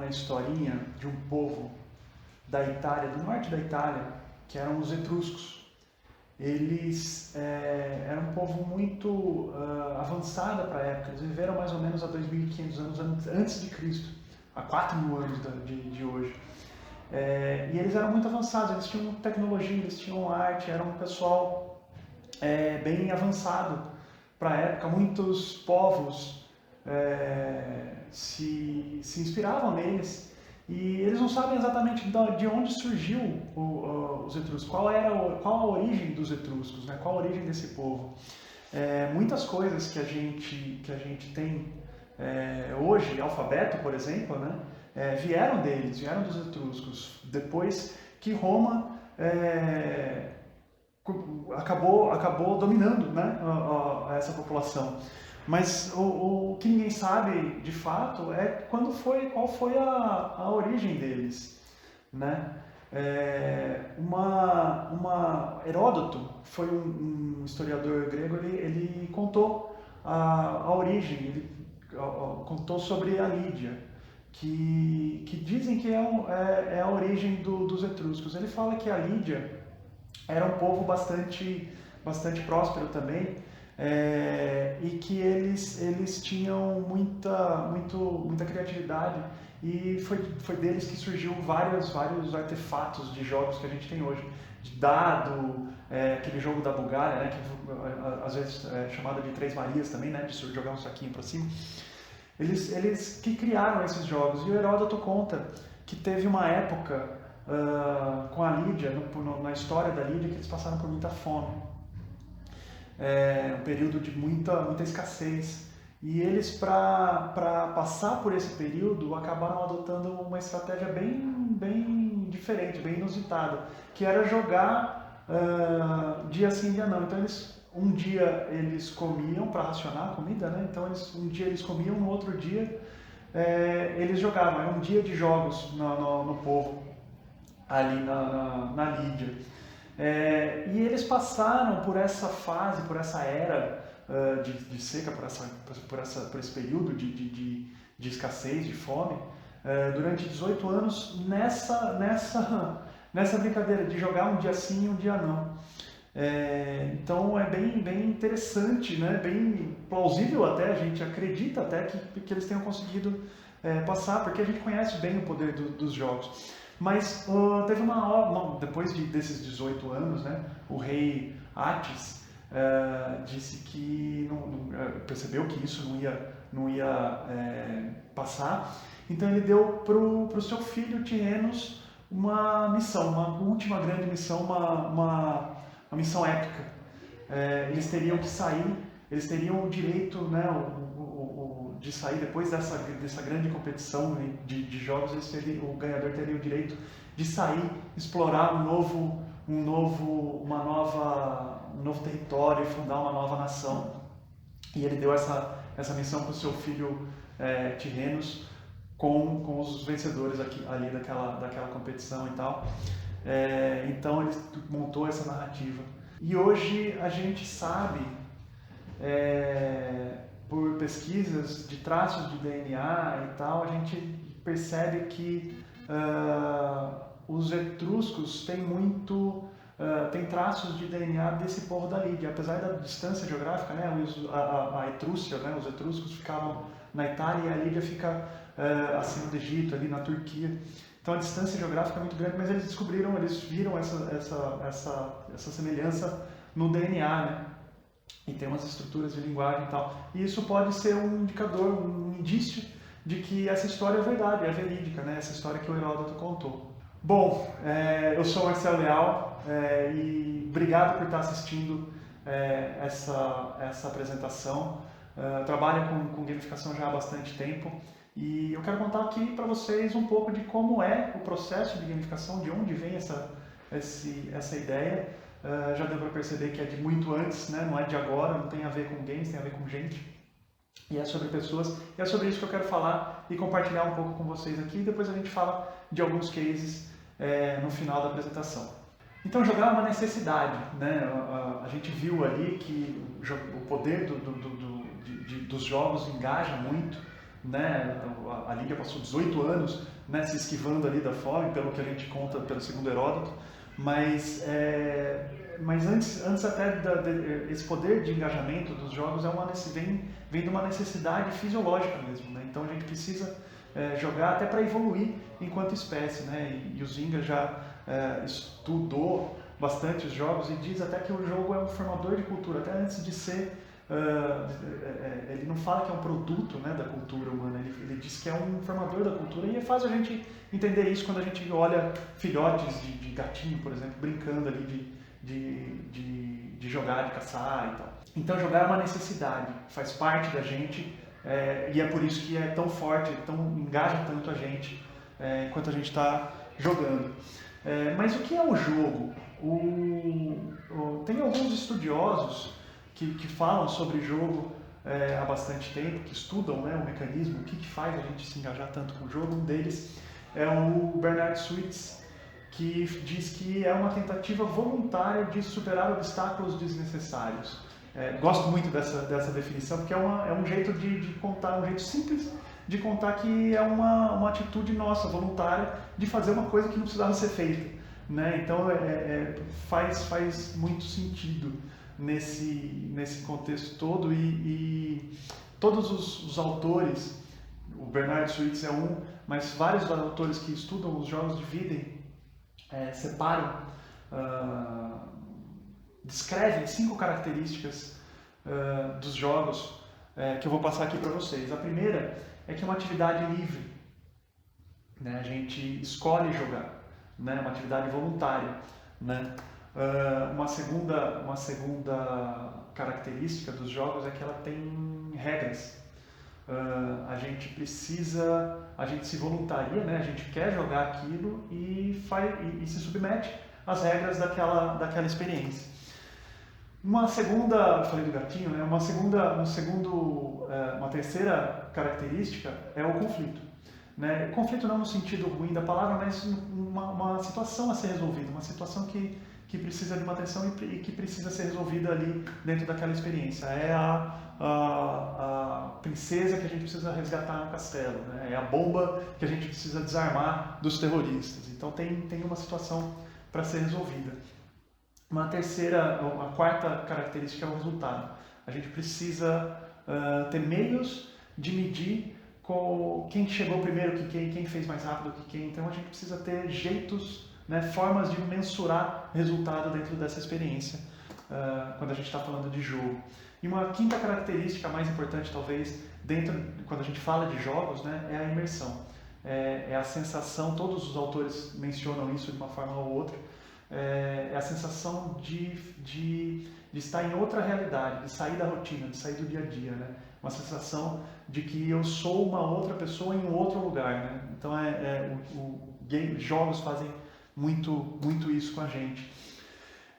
uma historinha de um povo da Itália, do norte da Itália, que eram os etruscos. Eles eram um povo muito avançado para a época, eles viveram mais ou menos há 2.500 anos antes de Cristo, há 4.000 anos de hoje. E eles eram muito avançados, eles tinham tecnologia, eles tinham arte, era um pessoal bem avançado para a época. Muitos povos se inspiravam neles, e eles não sabem exatamente de onde surgiu os etruscos, qual a origem dos etruscos, né? Qual a origem desse povo. Muitas coisas que a gente tem hoje, alfabeto, por exemplo, né? Vieram deles, vieram dos etruscos, depois que Roma acabou dominando, né, essa população. Mas o que ninguém sabe de fato é qual foi a origem deles, né? Heródoto foi um historiador grego, ele contou a origem, ele contou sobre a Lídia, que dizem que é a origem dos etruscos. Ele fala que a Lídia era um povo bastante próspero também, e que eles tinham muita criatividade, e foi deles que surgiu vários artefatos de jogos que a gente tem hoje, de dado, aquele jogo da Bulgária, né, que às vezes é chamado de Três Marias também, né, de jogar um saquinho para cima. Eles que criaram esses jogos, e o Heródoto conta que teve uma época com a Lídia, na história da Lídia, que eles passaram por muita fome, um período de muita escassez, e eles, para passar por esse período, acabaram adotando uma estratégia bem diferente, bem inusitada, que era jogar dia sim, dia não. Então um dia eles comiam para racionar a comida, né? Então um dia eles comiam, no outro dia eles jogavam. Era um dia de jogos no povo, ali na Lídia. E eles passaram por essa fase, por essa era de seca, por esse período de escassez, de fome, durante 18 anos nessa brincadeira de jogar um dia sim e um dia não. Então é bem interessante, né? Bem plausível até, a gente acredita até que eles tenham conseguido passar, porque a gente conhece bem o poder dos jogos. Mas teve depois desses 18 anos, né, o rei Atis disse que percebeu que isso não ia passar, então ele deu para o seu filho Tirrenos uma missão, uma última grande missão, uma missão épica. Eles teriam que sair, eles teriam o direito, né, de sair depois dessa grande competição de jogos. O ganhador teria o direito de sair, explorar um novo território e fundar uma nova nação. E ele deu essa missão para o seu filho Tirrenos, com os vencedores ali daquela competição e tal. Então ele montou essa narrativa. E hoje a gente sabe, por pesquisas de traços de DNA e tal, a gente percebe que os etruscos têm traços de DNA desse povo da Lídia, apesar da distância geográfica, né? A Etrúcia, né? Os etruscos ficavam na Itália e a Lídia fica acima do Egito, ali na Turquia. Então a distância geográfica é muito grande, mas eles viram essa semelhança no DNA, né? E tem umas estruturas de linguagem e tal. E isso pode ser um indicador, um indício de que essa história é verdade, é verídica, né? Essa história que o Heródoto contou. Bom, eu sou o Marcelo Leal, e obrigado por estar assistindo essa apresentação. Trabalho com gamificação já há bastante tempo, e eu quero contar aqui para vocês um pouco de como é o processo de gamificação, de onde vem essa ideia. Já deu para perceber que é de muito antes, né? Não é de agora, não tem a ver com games, tem a ver com gente. E é sobre pessoas, e é sobre isso que eu quero falar e compartilhar um pouco com vocês aqui. E depois a gente fala de alguns cases no final da apresentação. Então, jogar é uma necessidade, né? A gente viu ali que o poder dos jogos engaja muito, né? A Lígia passou 18 anos, né, se esquivando ali da fome, pelo que a gente conta pelo segundo Heródoto, mas antes até esse poder de engajamento dos jogos vem de uma necessidade fisiológica mesmo, né? Então a gente precisa jogar até para evoluir enquanto espécie, né? E o Zynga já estudou bastante os jogos e diz até que o jogo é um formador de cultura, até antes de ser ele não fala que é um produto, né, da cultura humana, ele diz que é um formador da cultura, e é fácil a gente entender isso quando a gente olha filhotes de gatinho, por exemplo, brincando ali de jogar, de caçar e tal. Então jogar é uma necessidade, faz parte da gente, e é por isso que é tão forte, engaja tanto a gente enquanto a gente está jogando. Mas o que é o jogo? Tem alguns estudiosos que falam sobre jogo há bastante tempo, que estudam, né, o mecanismo, o que faz a gente se engajar tanto com o jogo. Um deles é o Bernard Suits, que diz que é uma tentativa voluntária de superar obstáculos desnecessários. Gosto muito dessa definição, porque é um jeito de contar, um jeito simples de contar que é uma atitude nossa, voluntária, de fazer uma coisa que não precisava ser feita, né? Então faz muito sentido nesse contexto todo, e todos os autores, o Bernard Suits é um, mas vários autores que estudam os jogos dividem, separam, descrevem 5 características dos jogos que eu vou passar aqui para vocês. A primeira é que é uma atividade livre, né? A gente escolhe jogar, né? Uma atividade voluntária, né? Uma segunda característica dos jogos é que ela tem regras. A gente se voluntaria, né? A gente quer jogar aquilo e se submete às regras daquela experiência. Eu falei do gatinho, né? Uma terceira característica é o conflito, né? Conflito não no sentido ruim da palavra, mas uma situação a ser resolvida, uma situação que precisa de uma atenção e que precisa ser resolvida ali dentro daquela experiência. É a princesa que a gente precisa resgatar no castelo, né? É a bomba que a gente precisa desarmar dos terroristas. Então tem uma situação para ser resolvida. Uma quarta característica é o resultado. A gente precisa ter meios de medir quem chegou primeiro que quem fez mais rápido que quem. Então a gente precisa ter jeitos, né, formas de mensurar resultado dentro dessa experiência, quando a gente está falando de jogo. E uma quinta característica, mais importante talvez, quando a gente fala de jogos, né, é a imersão. É a sensação, todos os autores mencionam isso de uma forma ou outra, é a sensação de estar em outra realidade, de sair da rotina, de sair do dia a dia, né? Uma sensação de que eu sou uma outra pessoa em um outro lugar, né? Então jogos fazem muito isso com a gente.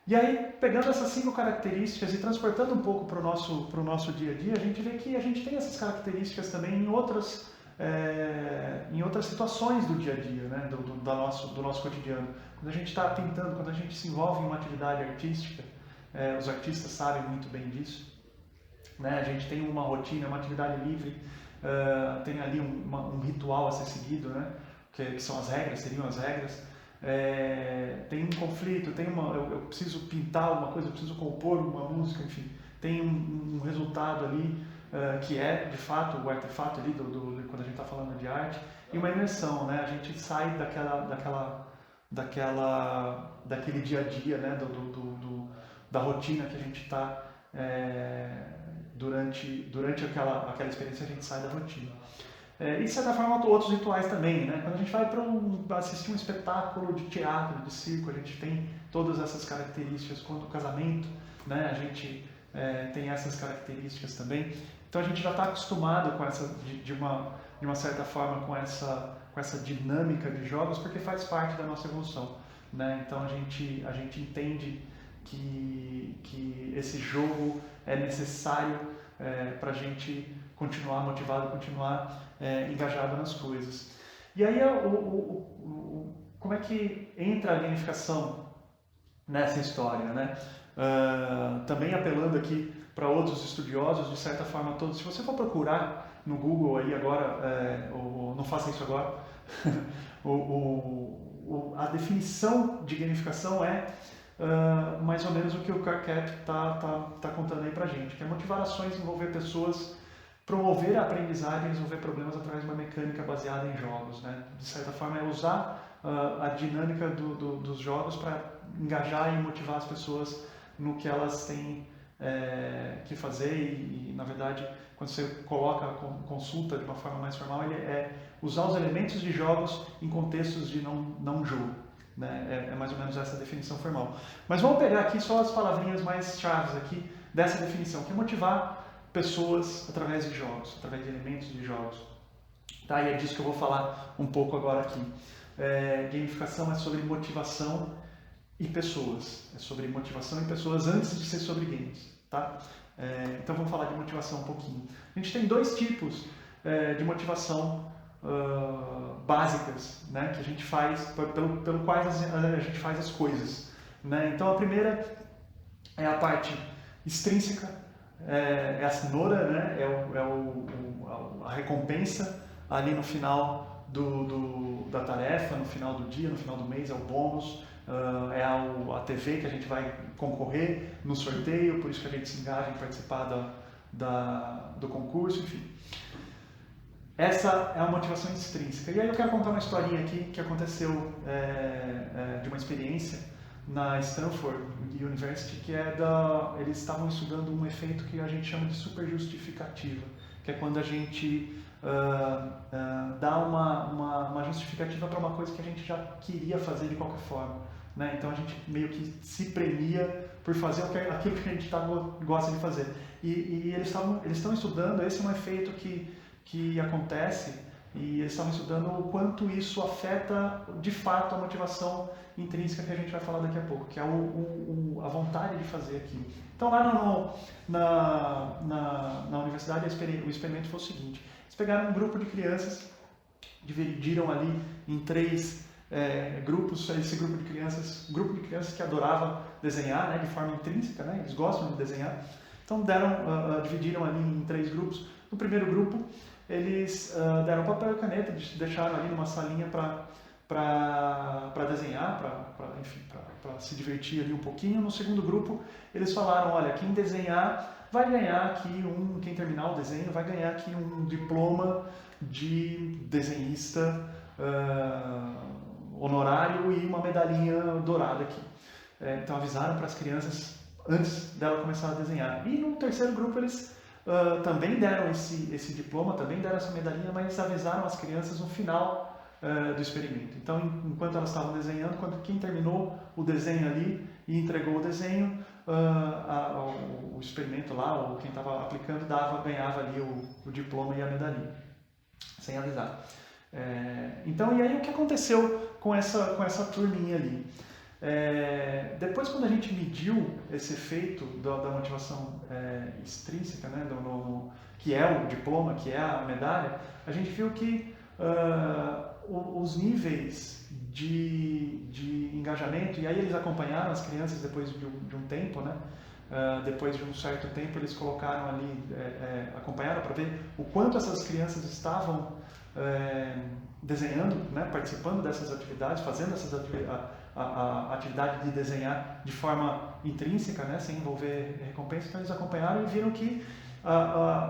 E aí, pegando essas 5 características e transportando um pouco para o nosso dia a dia, a gente vê que a gente tem essas características também em outras situações do dia a dia, né? do nosso cotidiano. Quando a gente está quando a gente se envolve em uma atividade artística, os artistas sabem muito bem disso, né? A gente tem uma rotina, uma atividade livre, tem ali um ritual a ser seguido, né? Que são as regras, seriam as regras. Tem um conflito, eu preciso pintar alguma coisa, eu preciso compor uma música, enfim, tem um resultado ali que é de fato o artefato ali quando a gente está falando de arte, e uma imersão, né? A gente sai daquele dia a dia, né? Da rotina que a gente está durante aquela experiência, a gente sai da rotina. E de certa forma outros rituais também, né? Quando a gente vai para assistir um espetáculo de teatro, de circo, a gente tem todas essas características. Quando o casamento, né? A gente tem essas características também. Então a gente já está acostumado com de uma certa forma com essa dinâmica de jogos, porque faz parte da nossa evolução, né? Então a gente entende que esse jogo é necessário para a gente continuar motivado, continuar engajado nas coisas. E aí, como é que entra a gamificação nessa história, né? Também apelando aqui para outros estudiosos, de certa forma, todos. Se você for procurar no Google aí agora, não faça isso agora. A definição de gamificação é mais ou menos o que o Carcap tá contando aí pra gente, que é motivar ações, envolver pessoas, promover a aprendizagem e resolver problemas através de uma mecânica baseada em jogos, né? De certa forma é usar a dinâmica dos jogos para engajar e motivar as pessoas no que elas têm que fazer e, na verdade, quando você coloca a consulta de uma forma mais formal, ele é usar os elementos de jogos em contextos de não jogo. Né? É mais ou menos essa definição formal. Mas vamos pegar aqui só as palavrinhas mais chaves aqui dessa definição, que é motivar pessoas através de jogos, através de elementos de jogos. Tá? E é disso que eu vou falar um pouco agora aqui. Gamificação é sobre motivação e pessoas. É sobre motivação e pessoas antes de ser sobre games. Tá? Então vamos falar de motivação um pouquinho. A gente tem dois tipos de motivação básicas, né, que a gente faz, pelo quais a gente faz as coisas. Né? Então a primeira é a parte extrínseca, é a cenoura, né? A recompensa ali no final da tarefa, no final do dia, no final do mês, é o bônus, é a TV que a gente vai concorrer no sorteio, por isso que a gente se engaja em participar do concurso, enfim. Essa é a motivação extrínseca. E aí eu quero contar uma historinha aqui que aconteceu de uma experiência na Stanford University, que eles estavam estudando um efeito que a gente chama de superjustificativa, que é quando a gente dá uma justificativa para uma coisa que a gente já queria fazer de qualquer forma. Né? Então a gente meio que se premia por fazer aquilo que a gente gosta de fazer. E eles estão estudando, esse é um efeito que acontece, e eles estavam estudando o quanto isso afeta de fato a motivação intrínseca que a gente vai falar daqui a pouco, que é a vontade de fazer aquilo. Então lá na universidade o experimento foi o seguinte: eles pegaram um grupo de crianças, dividiram ali em 3 grupos, esse grupo de crianças que adorava desenhar, né, de forma intrínseca, né, eles gostam de desenhar, então dividiram ali em 3 grupos. No primeiro grupo eles deram papel e caneta, deixaram ali numa salinha para desenhar, para se divertir ali um pouquinho. No segundo grupo eles falaram: olha, quem desenhar vai ganhar aqui quem terminar o desenho vai ganhar aqui um diploma de desenhista honorário e uma medalhinha dourada aqui. Então avisaram para as crianças antes dela começar a desenhar. E no terceiro grupo eles também deram esse diploma, também deram essa medalhinha, mas avisaram as crianças no final do experimento. Então, enquanto elas estavam desenhando, quem terminou o desenho ali e entregou o desenho, o experimento lá, ou quem estava aplicando, ganhava ali o diploma e a medalhinha, sem avisar. Então, e aí o que aconteceu com essa turminha ali? Depois, quando a gente mediu esse efeito da motivação extrínseca, né, que é o diploma, que é a medalha, a gente viu que os níveis de engajamento, e aí eles acompanharam as crianças depois de um tempo, né? Depois de um certo tempo eles colocaram ali, acompanharam para ver o quanto essas crianças estavam desenhando, né, participando dessas atividades, fazendo a atividade de desenhar de forma intrínseca, né, sem envolver recompensa. Então eles acompanharam e viram que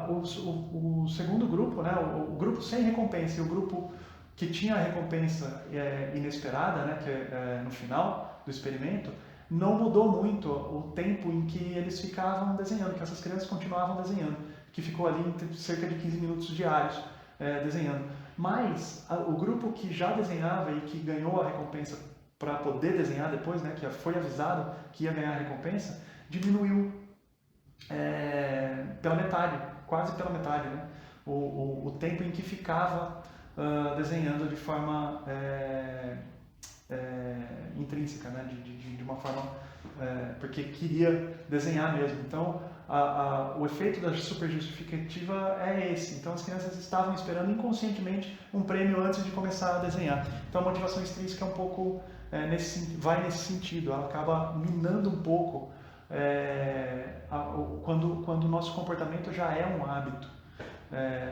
o segundo grupo, né, o grupo sem recompensa e o grupo que tinha a recompensa inesperada, né, que no final do experimento, não mudou muito o tempo em que eles ficavam desenhando, que essas crianças continuavam desenhando, que ficou ali em cerca de 15 minutos diários desenhando. Mas o grupo que já desenhava e que ganhou a recompensa para poder desenhar depois, né, que foi avisado que ia ganhar a recompensa, diminuiu pela metade, quase pela metade, né, o tempo em que ficava desenhando de forma intrínseca, né, de uma forma porque queria desenhar mesmo. Então o efeito da superjustificativa é esse. Então as crianças estavam esperando inconscientemente um prêmio antes de começar a desenhar. Então a motivação extrínseca é um pouco vai nesse sentido. Ela acaba minando um pouco quando o nosso comportamento já é um hábito.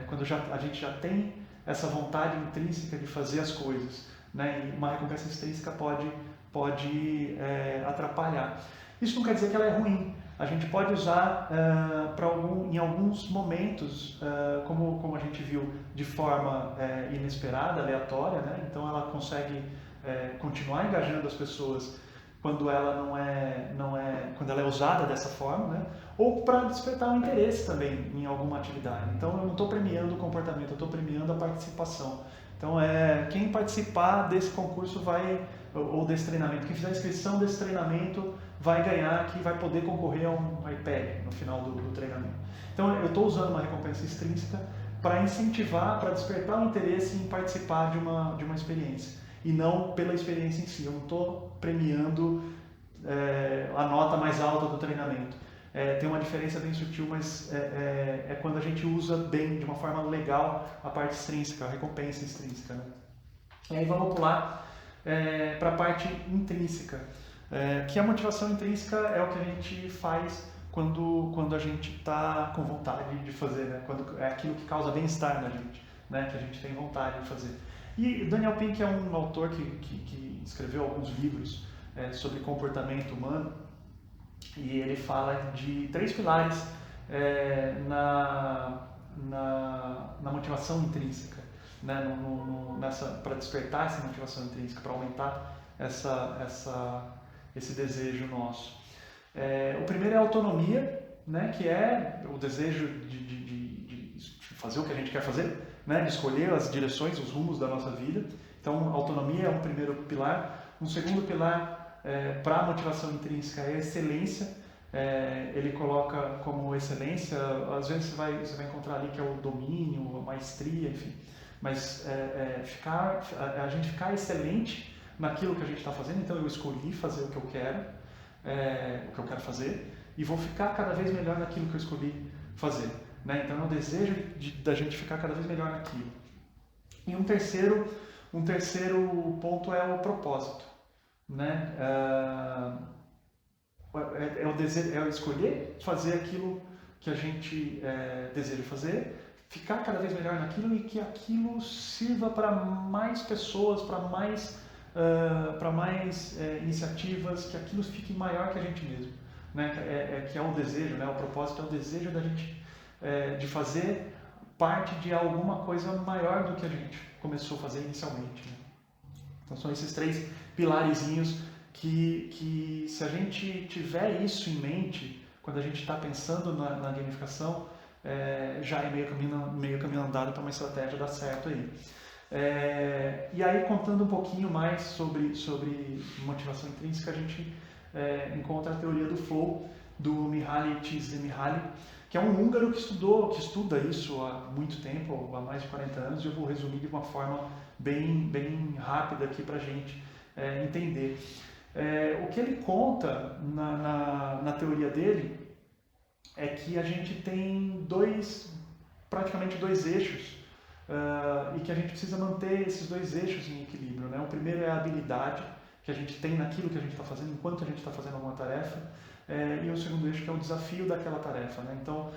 quando a gente já tem essa vontade intrínseca de fazer as coisas, né? E uma recompensa extrínseca pode atrapalhar. Isso não quer dizer que ela é ruim. A gente pode usar em alguns momentos, como a gente viu, de forma inesperada, aleatória, né? Então ela consegue continuar engajando as pessoas quando ela quando ela é usada dessa forma, né? Ou para despertar um interesse também em alguma atividade. Então eu não estou premiando o comportamento, eu estou premiando a participação. Então quem participar desse concurso ou desse treinamento, quem fizer a inscrição desse treinamento vai ganhar, que vai poder concorrer a um iPad no final do treinamento. Então eu estou usando uma recompensa extrínseca para incentivar, para despertar o interesse em participar de uma experiência e não pela experiência em si. Eu não estou premiando a nota mais alta do treinamento. Tem uma diferença bem sutil, mas é quando a gente usa bem, de uma forma legal, a parte extrínseca, a recompensa extrínseca, né? E aí vamos pular para a parte intrínseca, que a motivação intrínseca é o que a gente faz quando a gente está com vontade de fazer, né? Quando é aquilo que causa bem-estar na gente, né? Que a gente tem vontade de fazer. E Daniel Pink é um autor que escreveu alguns livros sobre comportamento humano, e ele fala de 3 pilares na motivação intrínseca, né? Para despertar essa motivação intrínseca, para aumentar esse desejo nosso. O primeiro é a autonomia, né? Que é o desejo de fazer o que a gente quer fazer, né? De escolher as direções, os rumos da nossa vida. Então, autonomia é um primeiro pilar. Um segundo pilar para a motivação intrínseca é a excelência. Ele coloca como excelência, às vezes você vai encontrar ali que é o domínio, a maestria, enfim. Mas a gente ficar excelente naquilo que a gente está fazendo. Então eu escolhi fazer o que eu quero fazer, e vou ficar cada vez melhor naquilo que eu escolhi fazer, né? Então é o desejo da gente ficar cada vez melhor naquilo. E um terceiro ponto é o propósito, né? O desejo, é escolher fazer aquilo que a gente deseja fazer, ficar cada vez melhor naquilo, e que aquilo sirva para mais pessoas, para mais iniciativas, que aquilo fique maior que a gente mesmo, né? Que é o desejo, né? O propósito é o desejo da gente de fazer parte de alguma coisa maior do que a gente começou a fazer inicialmente, né? Então são esses 3 pilarezinhos que se a gente tiver isso em mente quando a gente está pensando na gamificação, já é meio caminho andado para uma estratégia dar certo aí. E aí, contando um pouquinho mais sobre motivação intrínseca, a gente encontra a teoria do flow, do Mihaly Csikszentmihalyi, que é um húngaro que estuda isso há muito tempo, há mais de 40 anos, e eu vou resumir de uma forma bem rápida aqui para a gente entender. O que ele conta na teoria dele é que a gente tem praticamente dois eixos, e que a gente precisa manter esses 2 eixos em equilíbrio, né? O primeiro é a habilidade que a gente tem naquilo que a gente está fazendo, enquanto a gente está fazendo alguma tarefa, e o segundo eixo que é o desafio daquela tarefa, né? Então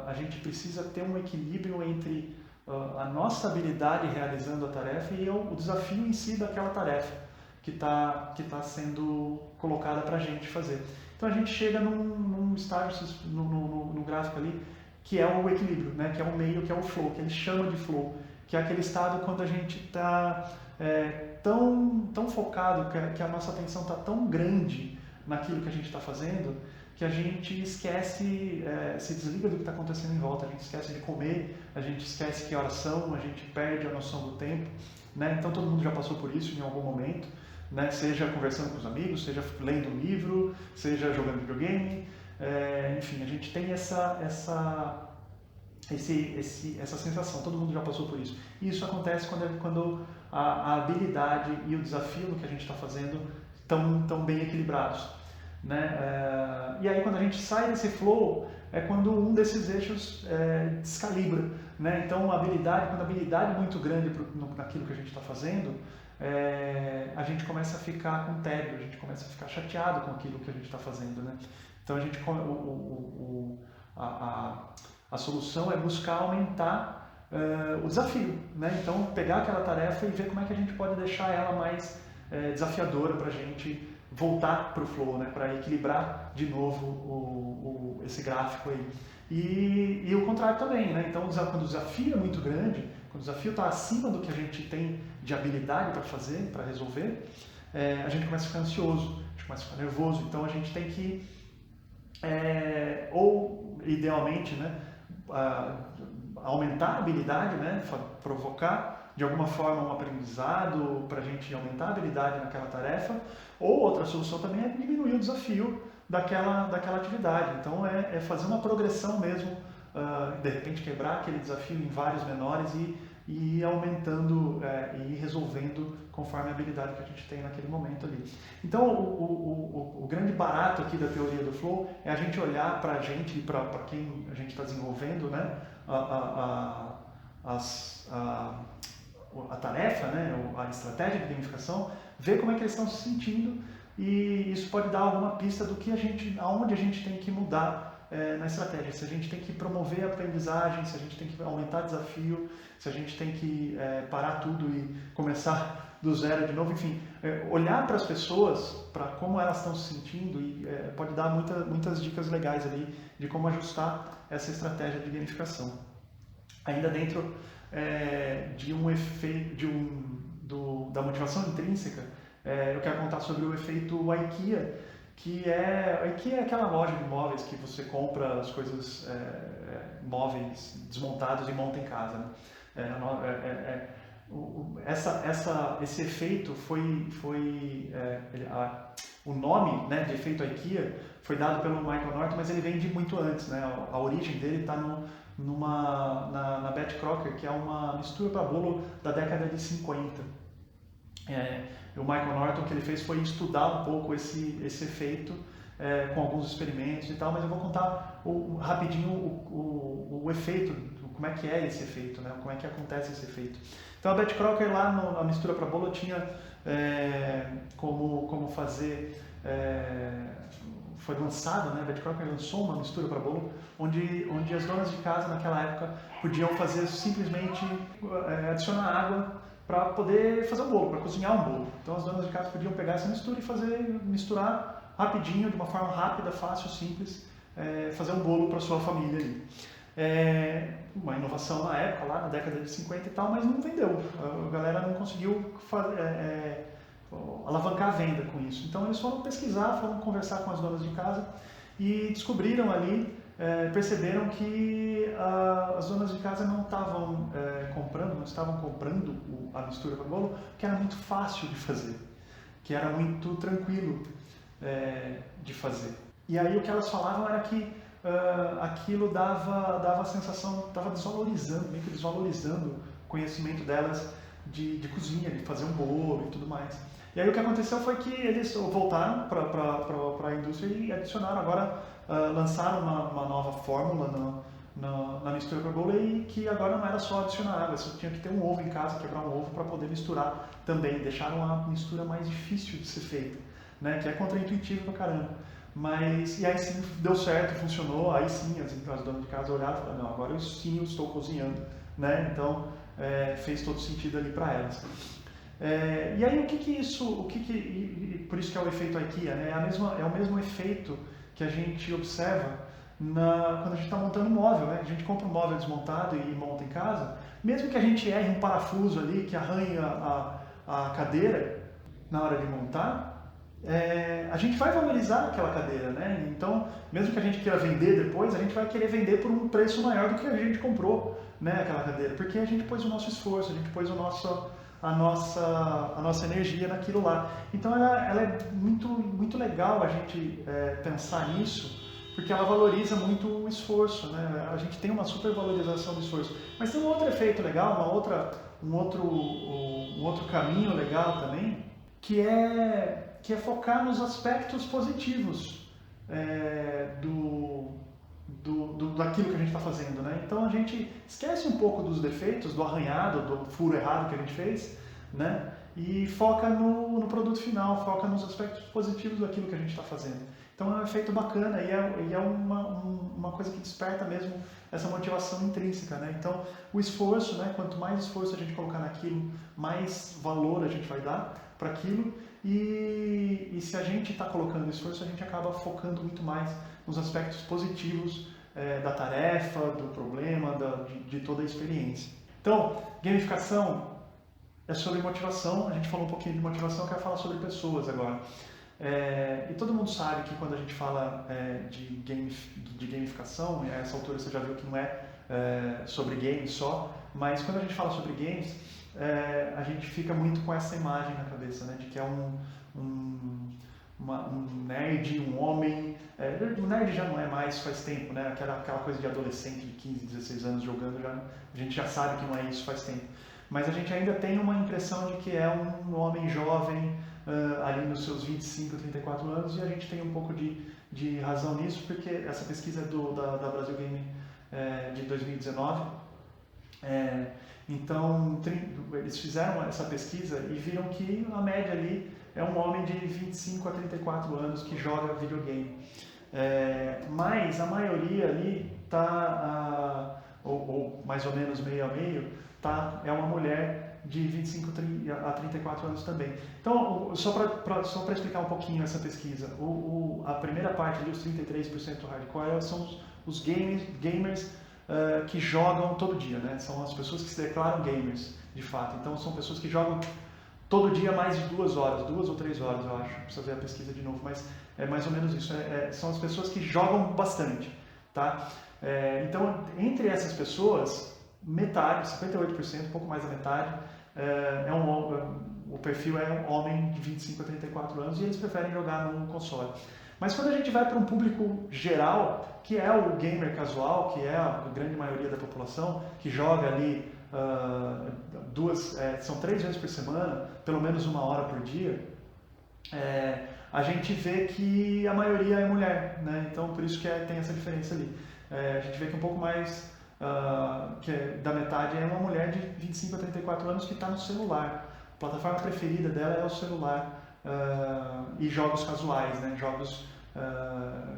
a gente precisa ter um equilíbrio entre a nossa habilidade realizando a tarefa e o desafio em si daquela tarefa que tá sendo colocada para a gente fazer. Então a gente chega num estágio, no gráfico ali, que é o equilíbrio, né? Que é o meio, que é o flow, que ele chama de flow, que é aquele estado quando a gente está tão focado, que a nossa atenção está tão grande naquilo que a gente está fazendo, que a gente esquece, se desliga do que está acontecendo em volta, a gente esquece de comer, a gente esquece que horas são, a gente perde a noção do tempo, né? Então todo mundo já passou por isso em algum momento, né? Seja conversando com os amigos, seja lendo um livro, seja jogando videogame, enfim, a gente tem essa sensação, todo mundo já passou por isso. E isso acontece quando a habilidade e o desafio do que a gente está fazendo estão bem equilibrados, né? E aí quando a gente sai desse flow, é quando um desses eixos descalibra, né? Então quando a habilidade é muito grande naquilo que a gente está fazendo, a gente começa a ficar com tédio, a gente começa a ficar chateado com aquilo que a gente está fazendo, né? Então a gente A solução é buscar aumentar o desafio, né? Então, pegar aquela tarefa e ver como é que a gente pode deixar ela mais desafiadora para a gente voltar para o flow, né? Para equilibrar de novo esse gráfico aí. E o contrário também, né? Então, quando o desafio é muito grande, quando o desafio está acima do que a gente tem de habilidade para fazer, para resolver, a gente começa a ficar ansioso, a gente começa a ficar nervoso. Então, a gente tem que, ou idealmente, né, aumentar a habilidade, né, provocar de alguma forma um aprendizado para a gente aumentar a habilidade naquela tarefa, ou outra solução também é diminuir o desafio daquela atividade. Então é fazer uma progressão mesmo, de repente quebrar aquele desafio em vários menores e ir aumentando e ir resolvendo conforme a habilidade que a gente tem naquele momento ali. Então o grande barato aqui da teoria do flow é a gente olhar para a gente e para quem a gente está desenvolvendo, né, a tarefa, né, a estratégia de gamificação, ver como é que eles estão se sentindo, e isso pode dar alguma pista do que aonde a gente tem que mudar na estratégia. Se a gente tem que promover a aprendizagem, se a gente tem que aumentar o desafio, se a gente tem que parar tudo e começar do zero de novo, enfim, olhar para as pessoas, para como elas estão se sentindo, e pode dar muitas dicas legais ali de como ajustar essa estratégia de gamificação. Ainda dentro de um efeito da motivação intrínseca, eu quero contar sobre o efeito IKEA, a IKEA é aquela loja de móveis que você compra as coisas móveis desmontados e monta em casa, né? Esse efeito o nome, né, de efeito IKEA foi dado pelo Michael Norton, mas ele vem de muito antes, né? A origem dele está na Betty Crocker, que é uma mistura para bolo da década de 50. O Michael Norton, o que ele fez foi estudar um pouco esse efeito com alguns experimentos e tal, mas eu vou contar rapidinho o efeito, como é que é esse efeito, né? Como é que acontece esse efeito. Então a Betty Crocker lá na mistura para bolo tinha como fazer, foi lançado, né? A Betty Crocker lançou uma mistura para bolo onde as donas de casa naquela época podiam fazer simplesmente adicionar água para poder fazer um bolo, para cozinhar um bolo. Então as donas de casa podiam pegar essa mistura e misturar rapidinho, de uma forma rápida, fácil, simples, fazer um bolo para sua família ali. Uma inovação na época, lá na década de 50 e tal, mas não vendeu. A galera não conseguiu alavancar a venda com isso. Então eles foram pesquisar, foram conversar com as donas de casa e descobriram ali, perceberam que as donas de casa não estavam comprando a mistura para bolo, que era muito fácil de fazer, que era muito tranquilo de fazer. E aí o que elas falavam era que aquilo dava a sensação, estava meio que desvalorizando o conhecimento delas de cozinha, de fazer um bolo e tudo mais. E aí o que aconteceu foi que eles voltaram para a indústria e adicionaram agora, lançaram uma nova fórmula na mistura para bolo, e que agora não era só adicionar água, você tinha que ter um ovo em casa, quebrar um ovo para poder misturar também. Deixaram a mistura mais difícil de ser feita, né? Que é contraintuitivo pra caramba. E aí sim deu certo, funcionou, aí sim as donas de casa olharam e falaram, não, agora eu estou cozinhando, né? Então fez todo sentido ali para elas. E aí por isso que é o efeito IKEA, né? É o mesmo efeito que a gente observa quando a gente está montando um móvel, né? A gente compra um móvel desmontado e monta em casa, mesmo que a gente erre um parafuso ali que arranhe a cadeira na hora de montar, a gente vai valorizar aquela cadeira, né? Então, mesmo que a gente queira vender depois, a gente vai querer vender por um preço maior do que a gente comprou, né, aquela cadeira, porque a gente pôs o nosso esforço, a gente pôs a nossa energia naquilo lá. Então, ela é muito legal a gente pensar nisso, porque ela valoriza muito o esforço, né? A gente tem uma supervalorização do esforço. Mas tem um outro efeito legal, um outro caminho legal também, que é focar nos aspectos positivos daquilo que a gente está fazendo, né? Então a gente esquece um pouco dos defeitos, do arranhado, do furo errado que a gente fez, né? E foca no produto final, foca nos aspectos positivos daquilo que a gente está fazendo. Então é um efeito bacana e é uma coisa que desperta mesmo essa motivação intrínseca, né? Então o esforço, né? Quanto mais esforço a gente colocar naquilo, mais valor a gente vai dar para aquilo e se a gente está colocando esforço, a gente acaba focando muito mais nos aspectos positivos da tarefa, do problema, de toda a experiência. Então, gamificação é sobre motivação, a gente falou um pouquinho de motivação, eu quero falar sobre pessoas agora. E todo mundo sabe que quando a gente fala de gamificação, a essa altura você já viu que não é sobre games só, mas quando a gente fala sobre games, a gente fica muito com essa imagem na cabeça, né, de que é um nerd, um homem. O nerd já não é mais faz tempo, né, aquela coisa de adolescente de 15, 16 anos jogando, a gente já sabe que não é isso faz tempo. Mas a gente ainda tem uma impressão de que é um homem jovem, ali nos seus 25, 34 anos, e a gente tem um pouco de razão nisso, porque essa pesquisa da Brasil Game de 2019, então eles fizeram essa pesquisa e viram que a média ali é um homem de 25 a 34 anos que joga videogame. Mas a maioria ali está, ou mais ou menos meio a meio, é uma mulher de 25 a 34 anos também. Então, só para explicar um pouquinho essa pesquisa, a primeira parte ali, os 33% hardcore, são os gamers que jogam todo dia, né? São as pessoas que se declaram gamers, de fato. Então, são pessoas que jogam todo dia mais de 2 horas, 2 ou 3 horas, eu acho. Precisa ver a pesquisa de novo, mas é mais ou menos isso. São as pessoas que jogam bastante, tá? Então, entre essas pessoas, metade, 58%, um pouco mais da metade, o perfil é um homem de 25 a 34 anos e eles preferem jogar no console. Mas quando a gente vai para um público geral, que é o gamer casual, que é a grande maioria da população, que joga ali são 3 vezes por semana, pelo menos 1 hora por dia, a gente vê que a maioria é mulher, né? Então por isso que tem essa diferença ali. A gente vê que um pouco mais da metade é uma mulher de 25 a 34 anos que está no celular. A plataforma preferida dela é o celular e jogos casuais, né? Jogos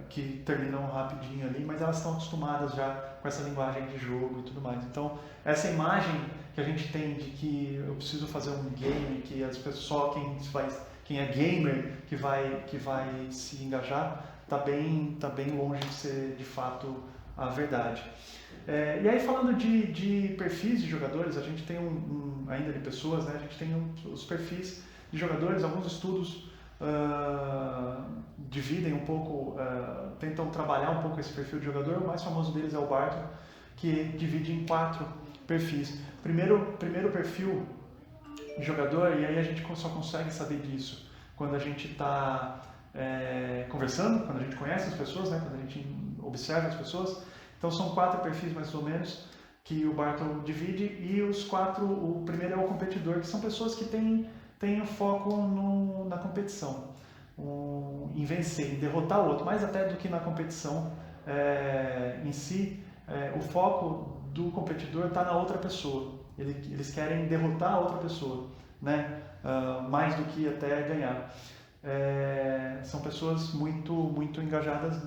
que terminam rapidinho ali, mas elas estão acostumadas já com essa linguagem de jogo e tudo mais. Então, essa imagem que a gente tem de que eu preciso fazer um game, que as pessoas, só quem é gamer que vai se engajar, está bem longe de ser de fato a verdade. E aí, falando de perfis de jogadores, a gente tem ainda de pessoas, né? A gente tem os perfis de jogadores, alguns estudos dividem um pouco, tentam trabalhar um pouco esse perfil de jogador. O mais famoso deles é o Barton, que divide em 4 perfis. Primeiro perfil de jogador, e aí a gente só consegue saber disso quando a gente está conversando, quando a gente conhece as pessoas, né? Quando a gente observa as pessoas. Então são 4 perfis mais ou menos que o Barton divide, e o primeiro é o competidor, que são pessoas que têm o foco na competição, em vencer, em derrotar o outro, mais até do que na competição em si. O foco do competidor está na outra pessoa, eles querem derrotar a outra pessoa, né? Mais do que até ganhar. São pessoas muito engajadas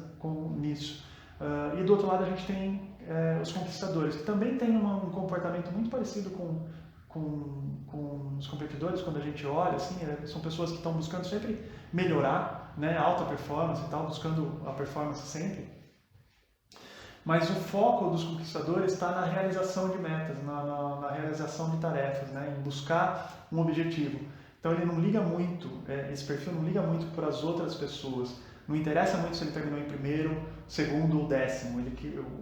nisso. E do outro lado a gente tem os conquistadores, que também têm um comportamento muito parecido com os competidores. Quando a gente olha, assim, são pessoas que estão buscando sempre melhorar, né, alta performance e tal, buscando a performance sempre. Mas o foco dos conquistadores está na realização de metas, na realização de tarefas, né, em buscar um objetivo. Então ele não liga muito, esse perfil não liga muito para as outras pessoas. Não interessa muito se ele terminou em primeiro, segundo ou décimo.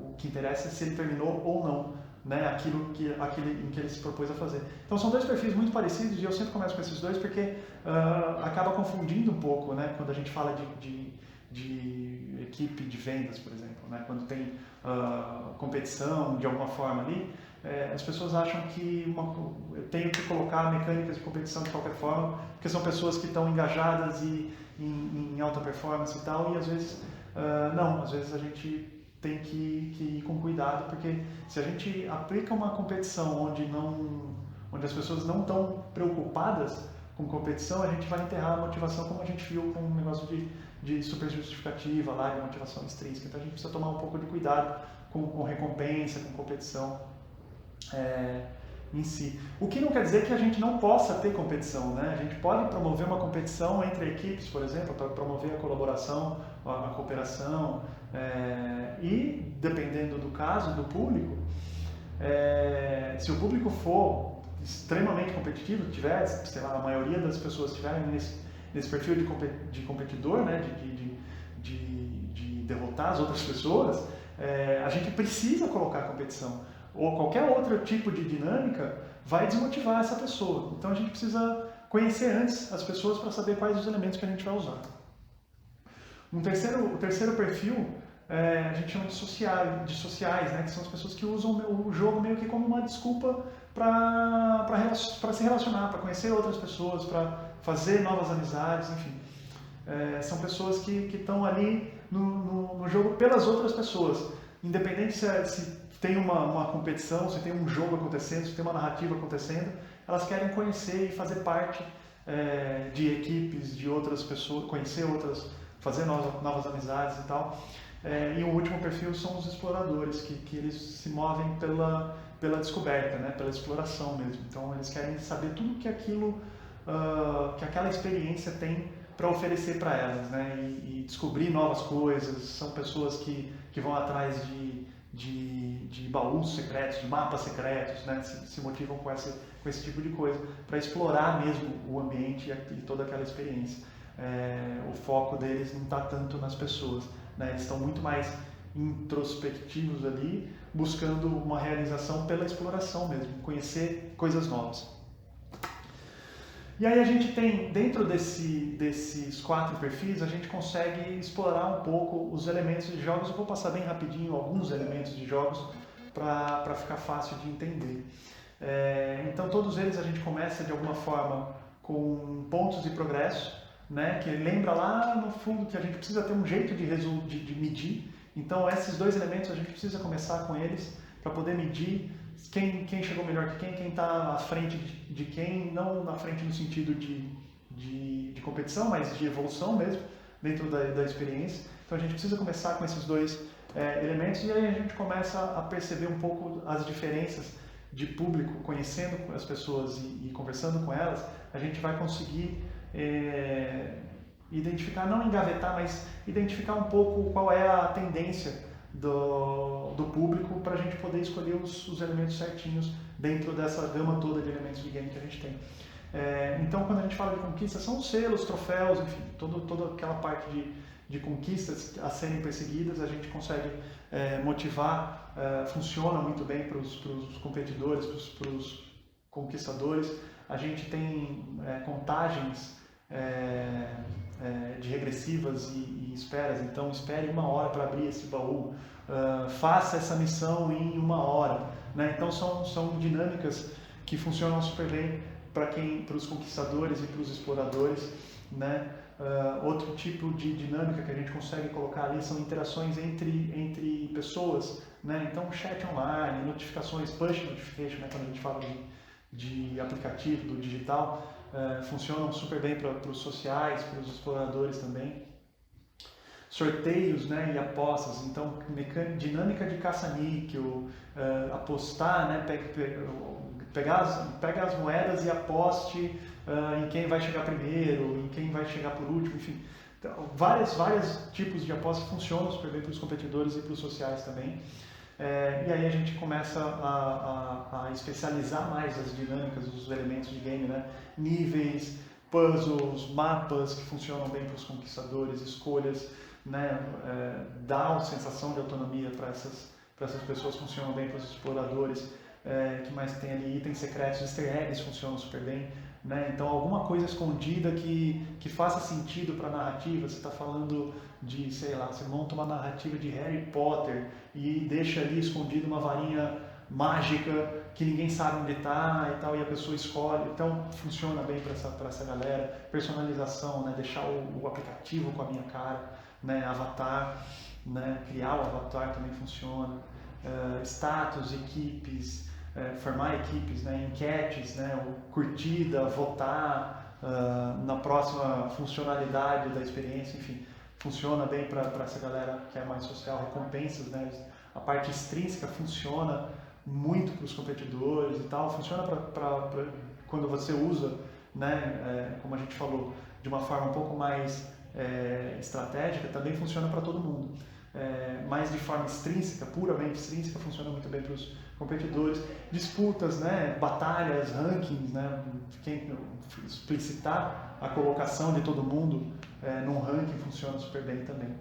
O que interessa é se ele terminou ou não, né? Aquilo em que ele se propôs a fazer. Então são 2 perfis muito parecidos, e eu sempre começo com esses 2 porque acaba confundindo um pouco, né? Quando a gente fala de equipe de vendas, por exemplo, né? Quando tem competição de alguma forma ali, as pessoas acham que eu tenho que colocar mecânicas de competição de qualquer forma, porque são pessoas que estão engajadas em alta performance e tal, e às vezes não, às vezes a gente tem que ir com cuidado, porque se a gente aplica uma competição onde as pessoas não estão preocupadas com competição, a gente vai enterrar a motivação, como a gente viu com o negócio de super justificativa lá, de motivação extrínseca. Então a gente precisa tomar um pouco de cuidado com recompensa, com competição em si. O que não quer dizer que a gente não possa ter competição, né? A gente pode promover uma competição entre equipes, por exemplo, para promover a colaboração, a cooperação, e dependendo do caso, do público, se o público for extremamente competitivo, tiver, sei lá, a maioria das pessoas estiverem nesse perfil de competidor, né, de derrotar as outras pessoas, a gente precisa colocar a competição. Ou qualquer outro tipo de dinâmica vai desmotivar essa pessoa. Então a gente precisa conhecer antes as pessoas para saber quais os elementos que a gente vai usar. O terceiro perfil a gente chama de sociais, né, que são as pessoas que usam o jogo meio que como uma desculpa para se relacionar, para conhecer outras pessoas, para fazer novas amizades, enfim. São pessoas que estão ali no jogo pelas outras pessoas, independente se tem uma competição, se tem um jogo acontecendo, se tem uma narrativa acontecendo, elas querem conhecer e fazer parte de equipes, de outras pessoas, conhecer outras, fazer novas amizades e tal. E o último perfil são os exploradores, que eles se movem pela descoberta, né, pela exploração mesmo. Então eles querem saber tudo que aquela experiência tem para oferecer para elas, né, e descobrir novas coisas. São pessoas que vão atrás de baús secretos, de mapas secretos, né, se motivam com esse tipo de coisa, para explorar mesmo o ambiente e toda aquela experiência. O foco deles não está tanto nas pessoas, né, eles estão muito mais introspectivos ali, buscando uma realização pela exploração mesmo, conhecer coisas novas. E aí a gente tem, dentro desses 4 perfis, a gente consegue explorar um pouco os elementos de jogos. Eu vou passar bem rapidinho alguns elementos de jogos para ficar fácil de entender. Então todos eles a gente começa de alguma forma com pontos de progresso, né, que lembra lá no fundo que a gente precisa ter um jeito de medir. Então esses 2 elementos a gente precisa começar com eles para poder medir quem chegou melhor que quem está à frente de quem, não na frente no sentido de competição, mas de evolução mesmo, dentro da experiência. Então a gente precisa começar com esses 2 elementos, e aí a gente começa a perceber um pouco as diferenças de público, conhecendo as pessoas e conversando com elas. A gente vai conseguir identificar, não engavetar, mas identificar um pouco qual é a tendência do público, para a gente poder escolher os elementos certinhos dentro dessa gama toda de elementos de game que a gente tem. Então, quando a gente fala de conquista, são selos, troféus, enfim, toda aquela parte de conquistas a serem perseguidas. A gente consegue motivar, funciona muito bem para os competidores, para os conquistadores. A gente tem contagens de regressivas e esperas. Então espere 1 hora para abrir esse baú, faça essa missão em 1 hora, né? Então são dinâmicas que funcionam super bem para os conquistadores e para os exploradores, né? Outro tipo de dinâmica que a gente consegue colocar ali são interações entre pessoas, né? Então chat online, notificações, push notification, né? Quando a gente fala de aplicativo, do digital, funcionam super bem para os sociais, para os exploradores também. Sorteios, né, e apostas, então dinâmica de caça-níquel, apostar, né, pega as moedas e aposte em quem vai chegar primeiro, em quem vai chegar por último, enfim. Então, vários tipos de apostas funcionam super bem para os competidores e para os sociais também. E aí a gente começa a especializar mais as dinâmicas, os elementos de game, né? Níveis, puzzles, mapas que funcionam bem para os conquistadores, escolhas, né? Dá uma sensação de autonomia para essas pessoas, funcionam bem para os exploradores. Que mais tem ali? Itens secretos, easter eggs funcionam super bem, né? Então alguma coisa escondida que faça sentido para a narrativa. Você está falando de, sei lá, você monta uma narrativa de Harry Potter e deixa ali escondida uma varinha mágica que ninguém sabe onde está e tal, e a pessoa escolhe. Então funciona bem para essa galera. Personalização, né? Deixar o aplicativo com a minha cara, né? Avatar, né? Criar o avatar também funciona. Status, equipes, formar equipes, né? Enquetes, né? Curtida, votar na próxima funcionalidade da experiência, enfim. funciona bem para essa galera que é mais social, recompensas, né? A parte extrínseca funciona muito para os competidores e tal, funciona para quando você usa, né, como a gente falou, de uma forma um pouco mais estratégica, também funciona para todo mundo. Mas de forma extrínseca, puramente extrínseca, funciona muito bem para os competidores. Disputas, né, batalhas, rankings, né, quem explicitar a colocação de todo mundo num ranking funciona super bem também.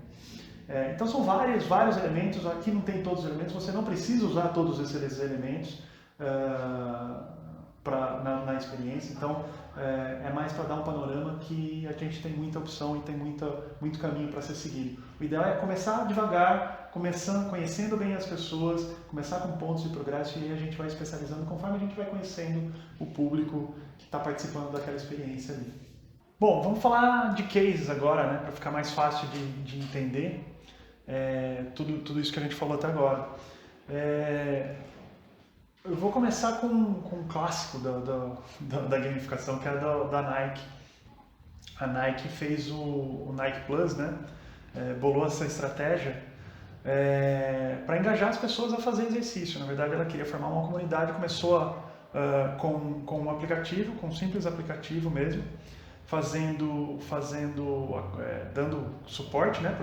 Então são vários elementos, aqui não tem todos os elementos, você não precisa usar todos esses elementos na experiência, então é mais para dar um panorama que a gente tem muita opção e tem muito caminho para ser seguido. O ideal é começar devagar, conhecendo bem as pessoas, começar com pontos de progresso e aí a gente vai especializando conforme a gente vai conhecendo o público que está participando daquela experiência ali. Bom, vamos falar de cases agora, né, para ficar mais fácil de entender tudo isso que a gente falou até agora. Eu vou começar com um clássico da gamificação, que é da Nike. A Nike fez o Nike Plus, né? Bolou essa estratégia para engajar as pessoas a fazer exercício. Na verdade, ela queria formar uma comunidade, começou com um aplicativo, com um simples aplicativo mesmo, dando suporte, né,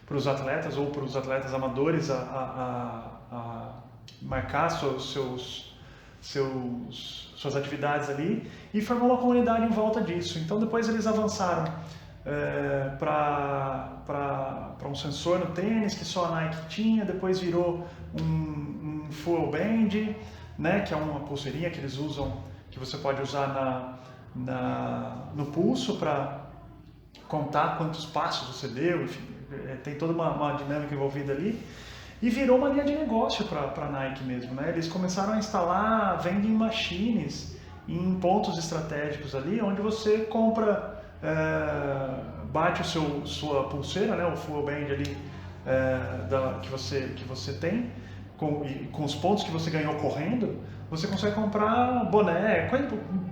para os atletas ou para os atletas amadores a marcar suas atividades ali e formou uma comunidade em volta disso. Então depois eles avançaram para um sensor no tênis que só a Nike tinha, depois virou um full band, né, que é uma pulseirinha que eles usam, que você pode usar no pulso para contar quantos passos você deu, enfim, tem toda uma dinâmica envolvida ali. E virou uma linha de negócio para a Nike mesmo, né? Eles começaram a instalar vending machines em pontos estratégicos ali, onde você compra, bate sua pulseira, né? O full band ali que você tem, com os pontos que você ganhou correndo, você consegue comprar boné,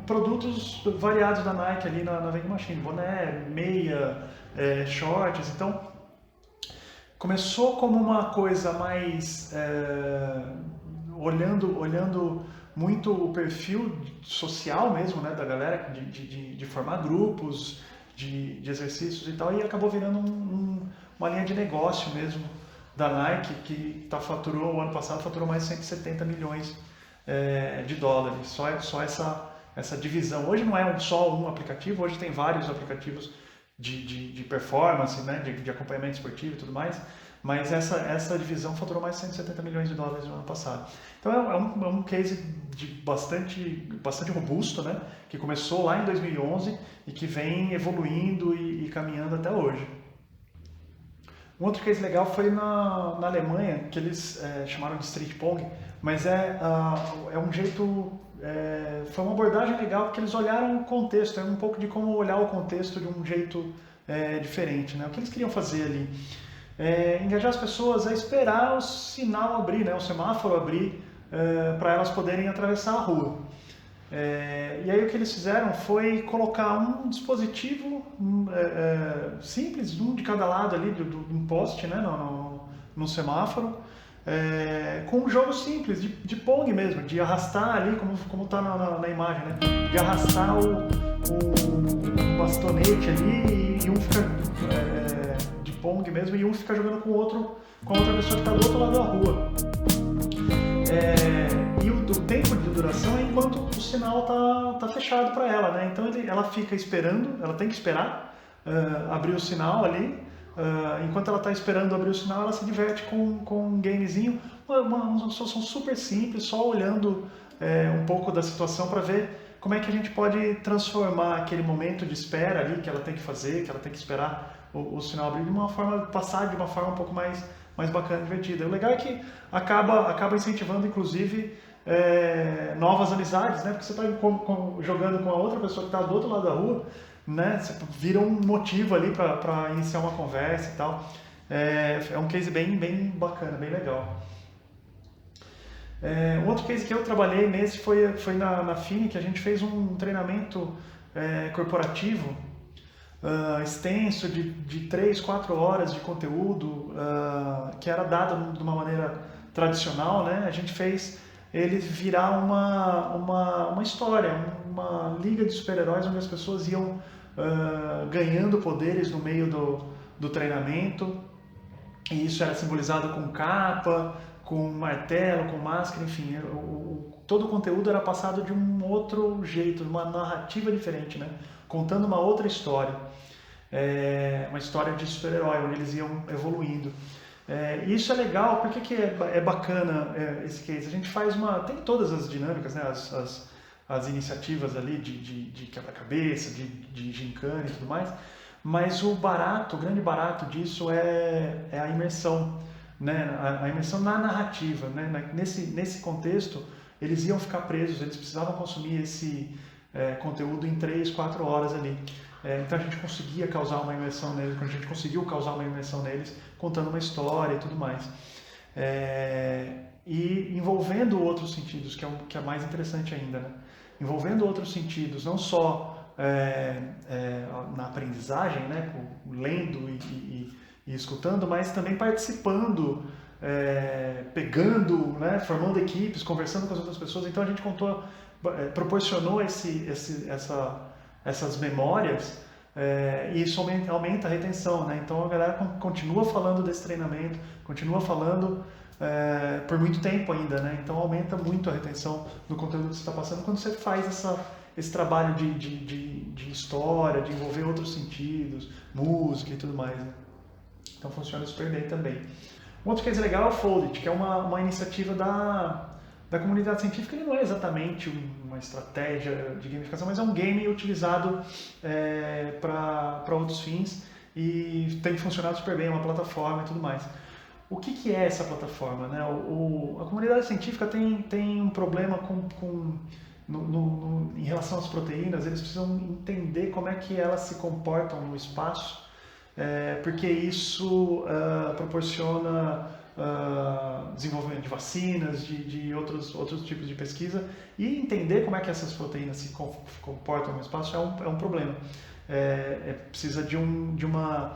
produtos variados da Nike ali na vending machine, boné, meia, shorts, então começou como uma coisa mais olhando muito o perfil social mesmo, né, da galera, de formar grupos de exercícios e tal, e acabou virando uma linha de negócio mesmo da Nike, que o ano passado faturou mais de 170 milhões de dólares, só essa divisão. Hoje não é só um aplicativo, hoje tem vários aplicativos de performance, né, de acompanhamento esportivo e tudo mais, mas essa divisão faturou mais de 170 milhões de dólares no ano passado. Então é um case bastante robusto, né, que começou lá em 2011 e que vem evoluindo e caminhando até hoje. Um outro case legal foi na Alemanha, que eles chamaram de Street Pong, mas um jeito... foi uma abordagem legal porque eles olharam o contexto, um pouco de como olhar o contexto de um jeito diferente, né? O que eles queriam fazer ali? Engajar as pessoas a esperar o sinal abrir, né? O semáforo abrir para elas poderem atravessar a rua. E aí o que eles fizeram foi colocar um dispositivo simples, um de cada lado ali de um poste, né? no semáforo, com um jogo simples, de Pong mesmo, de arrastar ali, como está na imagem, né? De arrastar o bastonete ali e um fica de Pong mesmo e um fica jogando com a outra pessoa que está do outro lado da rua. E o tempo de duração é enquanto o sinal tá fechado para ela, né? Então ela fica esperando, ela tem que esperar abrir o sinal ali. Enquanto ela está esperando abrir o sinal, ela se diverte com um gamezinho, uma situação super simples, só olhando um pouco da situação para ver como é que a gente pode transformar aquele momento de espera ali que ela tem que fazer, que ela tem que esperar o sinal abrir, passar de uma forma um pouco mais bacana e divertida. O legal é que acaba incentivando, inclusive, novas amizades, né? Porque você está jogando com a outra pessoa que está do outro lado da rua, né? Você vira um motivo ali para iniciar uma conversa e tal. É um case bem bacana, bem legal. Um outro case que eu trabalhei nesse foi na FINI, que a gente fez um treinamento corporativo extenso de 3, 4 horas de conteúdo que era dado de uma maneira tradicional, né? A gente fez ele virar uma história, uma liga de super-heróis onde as pessoas iam ganhando poderes no meio do treinamento, e isso era simbolizado com capa, com martelo, com máscara, enfim, todo o conteúdo era passado de um outro jeito, uma narrativa diferente, né? Contando uma outra história, uma história de super-herói, onde eles iam evoluindo. E isso é legal, por que é bacana esse case? A gente faz tem todas as dinâmicas, né? As iniciativas ali de quebra-cabeça, de gincana e tudo mais, mas o grande barato disso é a imersão, né? A imersão na narrativa, né? Nesse contexto, eles iam ficar presos, eles precisavam consumir esse conteúdo em 3, 4 horas ali. Então a gente conseguia causar uma imersão neles, a gente conseguiu causar uma imersão neles, contando uma história e tudo mais. E envolvendo outros sentidos, que é mais interessante ainda, né? Envolvendo outros sentidos, não só na aprendizagem, né? Lendo e escutando, mas também participando, pegando, né? Formando equipes, conversando com as outras pessoas. Então a gente proporcionou essas memórias, e isso aumenta a retenção, né? Então a galera continua falando desse treinamento, continua falando por muito tempo ainda, né? Então aumenta muito a retenção do conteúdo que você está passando quando você faz esse trabalho de história, de envolver outros sentidos, música e tudo mais, né? Então funciona super bem também. Um outro case legal é o Foldit, que é uma iniciativa da comunidade científica. Ele não é exatamente uma estratégia de gamificação, mas é um game utilizado para outros fins e tem funcionado super bem, é uma plataforma e tudo mais. O que é essa plataforma, né? A comunidade científica tem um problema em relação às proteínas. Eles precisam entender como é que elas se comportam no espaço, porque isso proporciona desenvolvimento de vacinas, de outros tipos de pesquisa, e entender como é que essas proteínas se comportam no espaço é um problema. Precisa de uma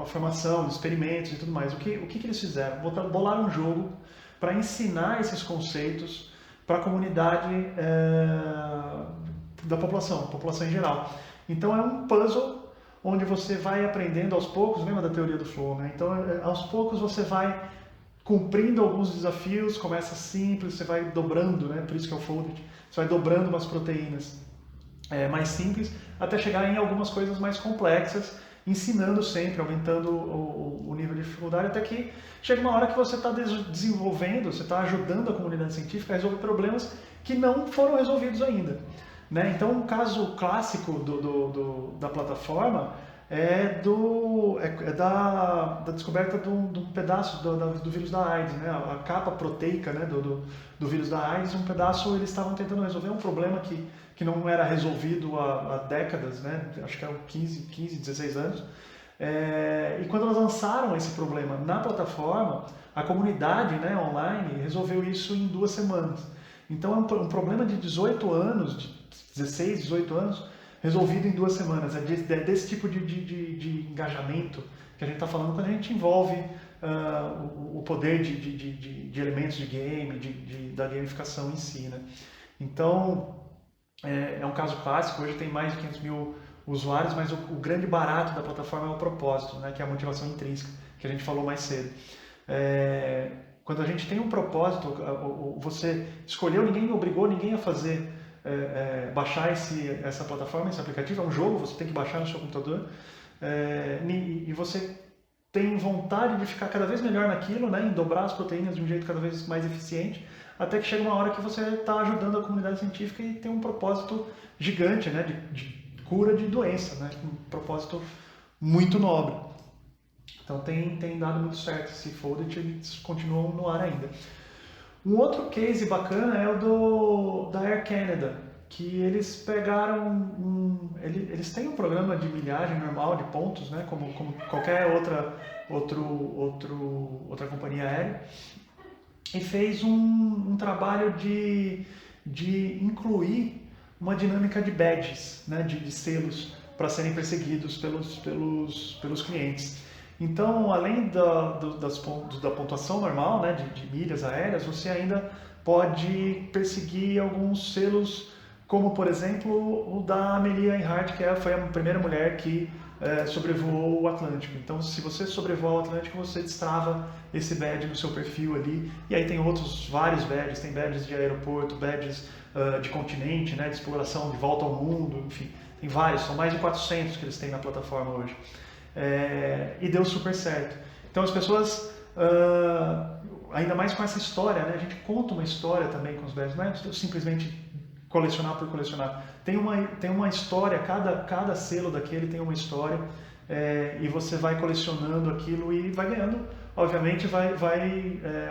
formação, de experimentos e tudo mais. O que eles fizeram? Bolaram um jogo para ensinar esses conceitos para a comunidade da população em geral. Então é um puzzle onde você vai aprendendo aos poucos, lembra da teoria do flow, né? Então aos poucos você vai cumprindo alguns desafios, começa simples, você vai dobrando, né? Por isso que é o Foldit, você vai dobrando umas proteínas mais simples, até chegar em algumas coisas mais complexas, ensinando sempre, aumentando o nível de dificuldade, até que chega uma hora que você está desenvolvendo, você está ajudando a comunidade científica a resolver problemas que não foram resolvidos ainda, né? Então, um caso clássico da plataforma é da descoberta de um pedaço do vírus da AIDS, né? A capa proteica, né? do vírus da AIDS, um pedaço. Eles estavam tentando resolver um problema que não era resolvido há décadas, né? Acho que há 15, 16 anos. E quando elas lançaram esse problema na plataforma, a comunidade, né, online resolveu isso em 2 semanas. Então é um problema de 18 anos, de 16, 18 anos, resolvido em 2 semanas. É desse tipo de engajamento que a gente está falando quando a gente envolve o poder de elementos de game, da gamificação em si, né? Então, é um caso clássico. Hoje tem mais de 500 mil usuários, mas o grande barato da plataforma é o propósito, né? Que é a motivação intrínseca, que a gente falou mais cedo. Quando a gente tem um propósito, você escolheu, ninguém obrigou ninguém a fazer, baixar essa plataforma, esse aplicativo. É um jogo, você tem que baixar no seu computador, e você tem vontade de ficar cada vez melhor naquilo, né, em dobrar as proteínas de um jeito cada vez mais eficiente, até que chega uma hora que você está ajudando a comunidade científica e tem um propósito gigante, né, de cura de doença, né, um propósito muito nobre. Então tem dado muito certo esse Foldit, eles continuam no ar ainda. Um outro case bacana é o da Air Canada, que eles pegaram eles têm um programa de milhagem normal de pontos, né, como qualquer outra companhia aérea, e fez um trabalho de incluir uma dinâmica de badges, né, de selos para serem perseguidos pelos clientes. Então, além da pontuação normal, né, de milhas aéreas, você ainda pode perseguir alguns selos, como por exemplo o da Amelia Earhart, que foi a primeira mulher que sobrevoou o Atlântico. Então, se você sobrevoar o Atlântico, você destrava esse badge no seu perfil ali. E aí tem vários badges, tem badges de aeroporto, badges de continente, né, de exploração, de volta ao mundo, enfim, tem vários, são mais de 400 que eles têm na plataforma hoje. E deu super certo. Então as pessoas, ainda mais com essa história, né, a gente conta uma história também com os badges, não é simplesmente colecionar por colecionar. Tem uma história, cada selo daquele tem uma história, e você vai colecionando aquilo e vai ganhando, obviamente vai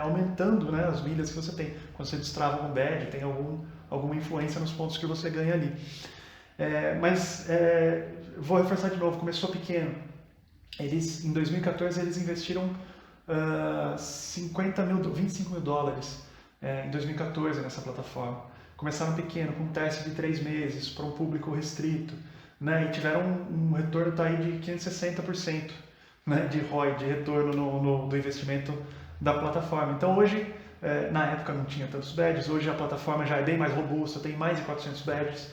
aumentando, né, as milhas que você tem. Quando você destrava um badge, tem alguma influência nos pontos que você ganha ali. Vou reforçar de novo, começou pequeno. Em 2014 eles investiram 25 mil dólares em 2014 nessa plataforma. Começaram pequeno, com um teste de 3 meses, para um público restrito, né? E tiveram um retorno tá aí de 560%, né? De ROI, de retorno do investimento da plataforma. Então hoje, na época não tinha tantos badges, hoje a plataforma já é bem mais robusta, tem mais de 400 badges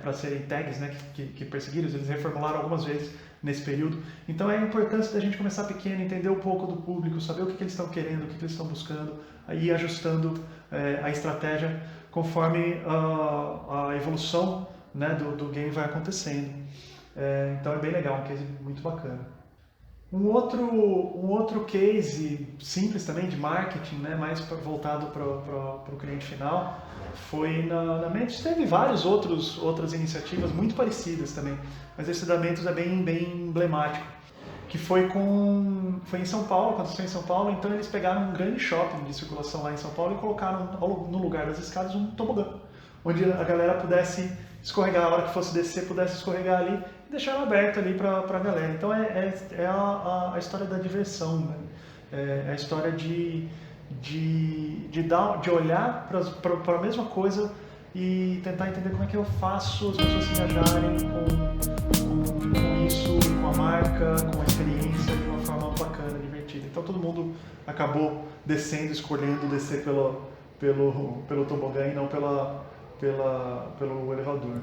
para serem tags, né? que perseguiram, eles reformularam algumas vezes nesse período. Então é a importância da gente começar pequeno, entender um pouco do público, saber o que eles estão querendo, o que eles estão buscando, aí ajustando a estratégia conforme a evolução, né, do game vai acontecendo. Então é bem legal, um case muito bacana. Um outro case simples também de marketing, né, mais voltado para o cliente final, foi na Mentos. Teve várias outras iniciativas muito parecidas também, mas esse da Mentos é bem emblemático, que foi em São Paulo, aconteceu em São Paulo. Então eles pegaram um grande shopping de circulação lá em São Paulo e colocaram no lugar das escadas um tobogã, onde a galera pudesse escorregar, a hora que fosse descer pudesse escorregar ali, e deixaram aberto ali para a galera. Então é a história da diversão, né? É a história de olhar para a mesma coisa e tentar entender como é que eu faço as pessoas se engajarem com isso, com a marca, com a experiência de uma forma bacana, divertida. Então todo mundo acabou escolhendo descer pelo tobogã e não pelo elevador.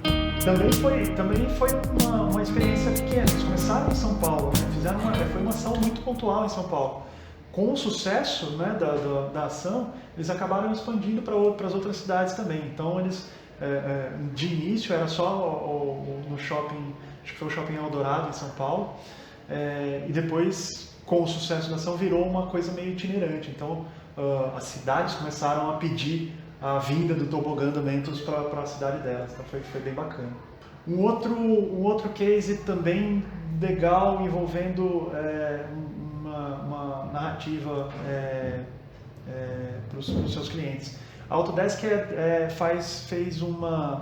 Também foi uma experiência pequena. Eles começaram em São Paulo, né? Foi uma ação muito pontual em São Paulo. Com o sucesso, né, da ação, eles acabaram expandindo para as outras cidades também. Então eles, de início, era só no shopping, acho que foi o Shopping Eldorado em São Paulo, e depois, com o sucesso da ação, virou uma coisa meio itinerante. Então as cidades começaram a pedir a vinda do tobogã da Mentos para a cidade delas. Então foi bem bacana. Um outro case também legal envolvendo uma narrativa para os seus clientes. A Autodesk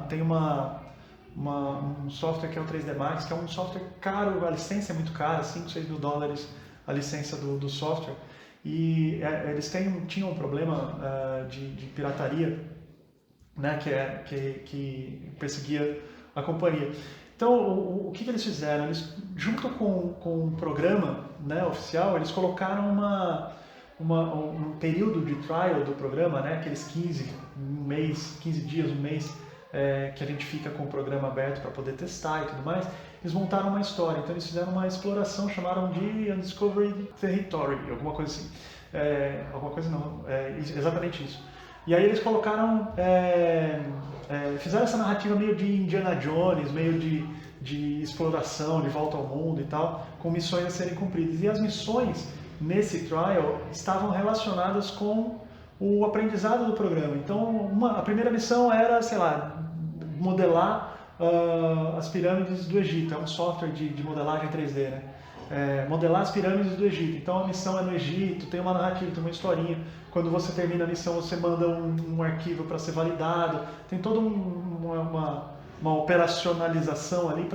tem um software que é o 3D Max, que é um software caro, a licença é muito cara, 5, 6 mil dólares a licença do software. E eles tinham um problema de pirataria, né, que perseguia a companhia. Então, o que eles fizeram? Eles, junto com o programa, né, oficial, eles colocaram um período de trial do programa, né, aqueles 15 dias, um mês, que a gente fica com o programa aberto para poder testar e tudo mais. Eles montaram uma história, então eles fizeram uma exploração, chamaram de Undiscovered Territory, alguma coisa assim. Exatamente isso. E aí eles colocaram, fizeram essa narrativa meio de Indiana Jones, meio de exploração, de volta ao mundo e tal, com missões a serem cumpridas. E as missões nesse trial estavam relacionadas com o aprendizado do programa. Então, a primeira missão era, sei lá, modelar as pirâmides do Egito. É um software de modelagem 3D, né? Modelar as pirâmides do Egito. Então a missão é no Egito, tem uma narrativa, tem uma historinha. Quando você termina a missão, você manda um arquivo para ser validado. Tem toda uma operacionalização ali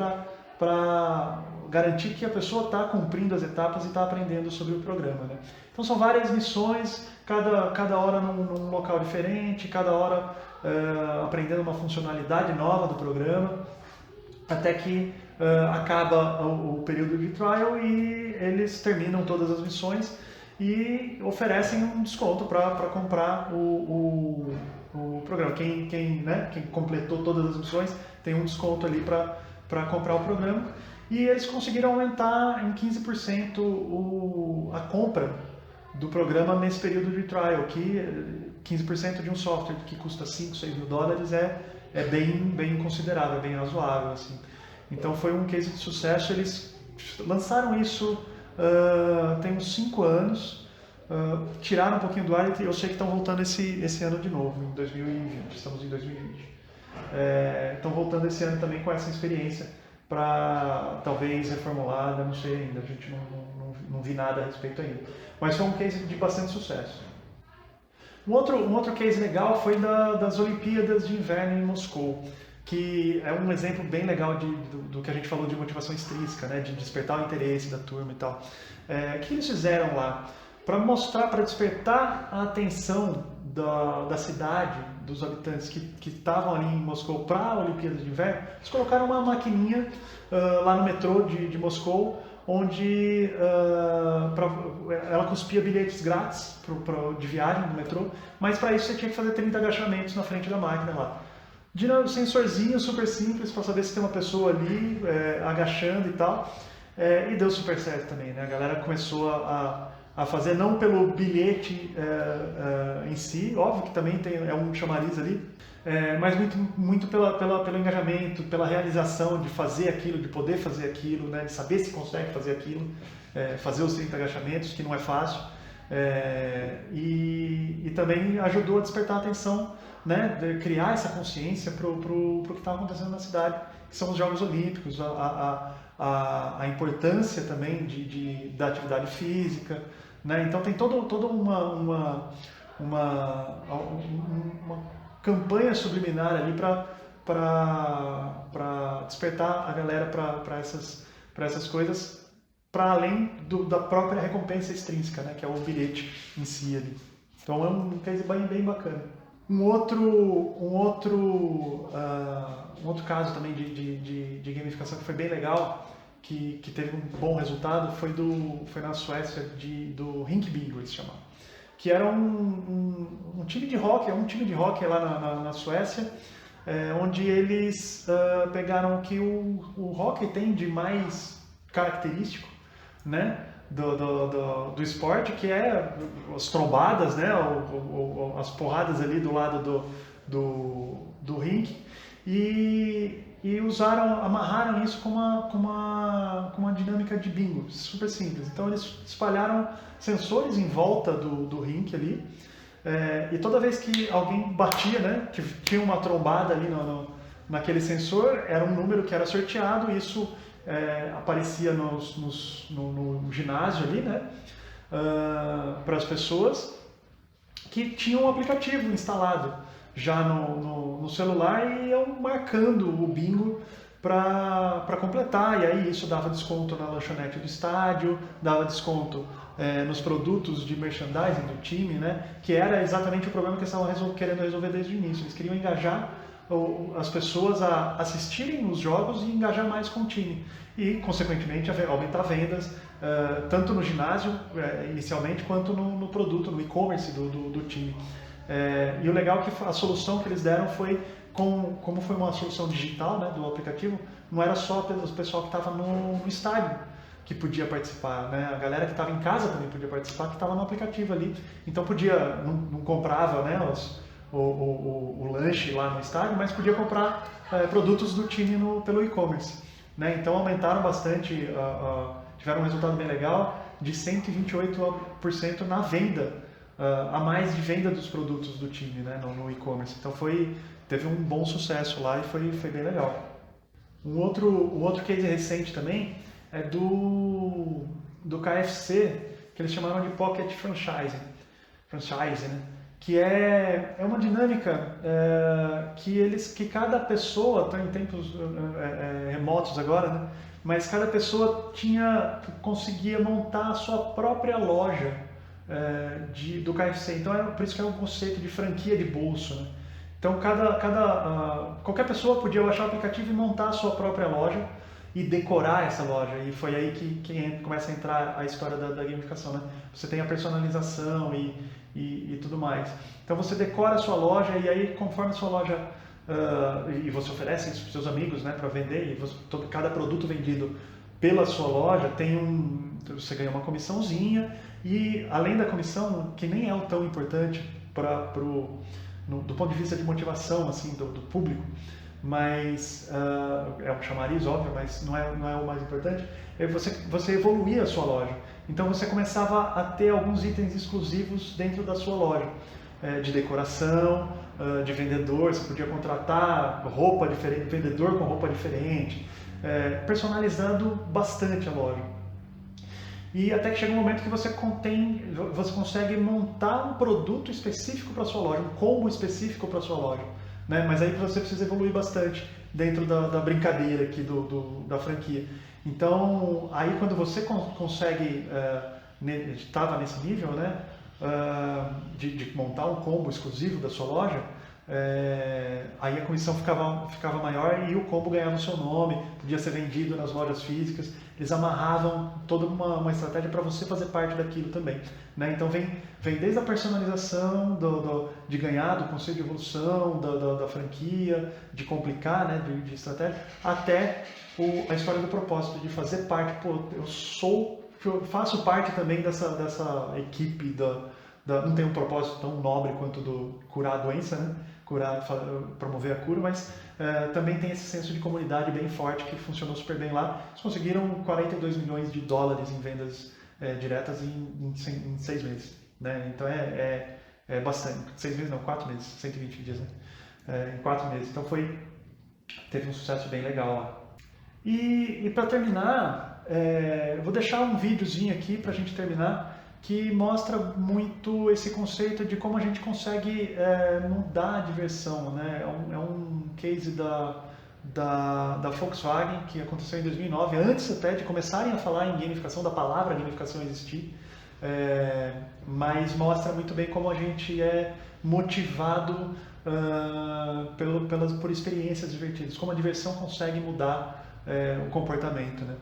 para garantir que a pessoa está cumprindo as etapas e está aprendendo sobre o programa, né? Então são várias missões, cada hora num local diferente, cada hora aprendendo uma funcionalidade nova do programa, até que acaba o período de trial e eles terminam todas as missões e oferecem um desconto para comprar o programa. Quem completou todas as missões tem um desconto ali para comprar o programa. E eles conseguiram aumentar em 15% a compra do programa nesse período de trial, que 15% de um software que custa 5, 6 mil dólares é bem considerável, é bem razoável. Assim. Então foi um case de sucesso. Eles lançaram isso tem uns 5 anos, tiraram um pouquinho do ar e eu sei que estão voltando esse ano de novo, em 2020, estamos em 2020. Estão voltando esse ano também com essa experiência para talvez reformular, não sei ainda, a gente não vi nada a respeito ainda. Mas foi um case de bastante sucesso. Um outro case legal foi das Olimpíadas de Inverno em Moscou, que é um exemplo bem legal do que a gente falou de motivação extrínseca, né, de despertar o interesse da turma e tal. O que eles fizeram lá? Para despertar a atenção da cidade, dos habitantes que estavam ali em Moscou para a Olimpíada de Inverno, eles colocaram uma maquininha lá no metrô de Moscou, onde ela cuspia bilhetes grátis de viagem no metrô, mas para isso você tinha que fazer 30 agachamentos na frente da máquina lá. De sensorzinho super simples para saber se tem uma pessoa ali agachando e tal, e deu super certo também, né? A galera começou a fazer não pelo bilhete em si, óbvio que também é um chamariz ali, mas muito pelo engajamento, pela realização de fazer aquilo, de poder fazer aquilo, né, de saber se consegue fazer aquilo, fazer os 30 agachamentos, que não é fácil, e também ajudou a despertar a atenção, né, de criar essa consciência para o que estava acontecendo na cidade, que são os Jogos Olímpicos, a importância também da atividade física, né? Então tem toda uma campanha subliminar ali para despertar a galera para essas coisas, para além da própria recompensa extrínseca, né, que é o bilhete em si ali. Então é um case bem bacana. Um outro caso também de gamificação que foi bem legal, que teve um bom resultado, foi na Suécia, do Rink Bingo, eles chamavam. Que era um time de hóquei lá na Suécia, onde eles pegaram o que o hóquei tem de mais característico, né, do esporte, que é as trombadas, né, as porradas ali do lado do rink, e amarraram isso com uma dinâmica de bingo, super simples. Então eles espalharam sensores em volta do rink ali, e toda vez que alguém batia, né, que tinha uma trombada ali naquele sensor, era um número que era sorteado, e isso aparecia no ginásio ali, né, para as pessoas que tinham um aplicativo instalado já no celular e iam marcando o bingo para completar, e aí isso dava desconto na lanchonete do estádio, dava desconto nos produtos de merchandising do time, né, que era exatamente o problema que eles estavam querendo resolver desde o início. Eles queriam engajar as pessoas a assistirem os jogos e engajar mais com o time e, consequentemente, aumentar vendas, tanto no ginásio inicialmente, quanto no produto, no e-commerce do time. E o legal é que a solução que eles deram foi, como foi uma solução digital, né, do aplicativo, não era só o pessoal que estava no estádio que podia participar, né? A galera que estava em casa também podia participar, que estava no aplicativo ali. Então não comprava, né, o lanche lá no estádio, mas podia comprar produtos do time pelo e-commerce, né? Então aumentaram bastante, tiveram um resultado bem legal de 128% na venda, a mais de venda dos produtos do time, né, no e-commerce. Então teve um bom sucesso lá e foi bem legal. Um outro case recente também é do KFC, que eles chamaram de Pocket Franchise, né? Que é uma dinâmica que cada pessoa, está em tempos remotos agora, né? Mas cada pessoa conseguia montar a sua própria loja do KFC. Então por isso que é um conceito de franquia de bolso, né? Então qualquer pessoa podia baixar o aplicativo e montar a sua própria loja, e decorar essa loja. E foi aí que começa a entrar a história da gamificação, né? Você tem a personalização e tudo mais. Então você decora a sua loja e aí conforme a sua loja e você oferece isso para os seus amigos, né, para vender, e cada produto vendido pela sua loja você ganha uma comissãozinha e além da comissão, que nem é tão importante do ponto de vista de motivação assim do público, mas é um chamariz, óbvio, mas não é o mais importante, você evoluía a sua loja. Então você começava a ter alguns itens exclusivos dentro da sua loja, de decoração, de vendedor, você podia contratar roupa diferente, vendedor com roupa diferente, personalizando bastante a loja. E até que chega um momento que você consegue montar um produto específico para sua loja, um combo específico para sua loja, né? Mas aí você precisa evoluir bastante dentro da brincadeira aqui da franquia. Então, aí quando você consegue, estava nesse nível, né, de montar um combo exclusivo da sua loja, aí a comissão ficava maior e o combo ganhava o seu nome, podia ser vendido nas lojas físicas. Eles amarravam toda uma estratégia para você fazer parte daquilo também, né? Então vem desde a personalização de ganhar, do conceito de evolução, da franquia, de complicar, né, de estratégia, até a história do propósito, de fazer parte. Pô, eu faço parte também dessa equipe não tem um propósito tão nobre quanto do curar a doença, né? Promover a cura, mas também tem esse senso de comunidade bem forte que funcionou super bem lá. Eles conseguiram 42 milhões de dólares em vendas diretas em 6 meses, né? Então é bastante. 6 meses não, 4 meses, 120 dias, né? Em 4 meses. Então teve um sucesso bem legal lá. E para terminar, eu vou deixar um videozinho aqui para a gente terminar, que mostra muito esse conceito de como a gente consegue mudar a diversão, né? É um case da Volkswagen que aconteceu em 2009, antes até de começarem a falar em gamificação, da palavra gamificação existir, mas mostra muito bem como a gente é motivado por experiências divertidas, como a diversão consegue mudar o comportamento, né?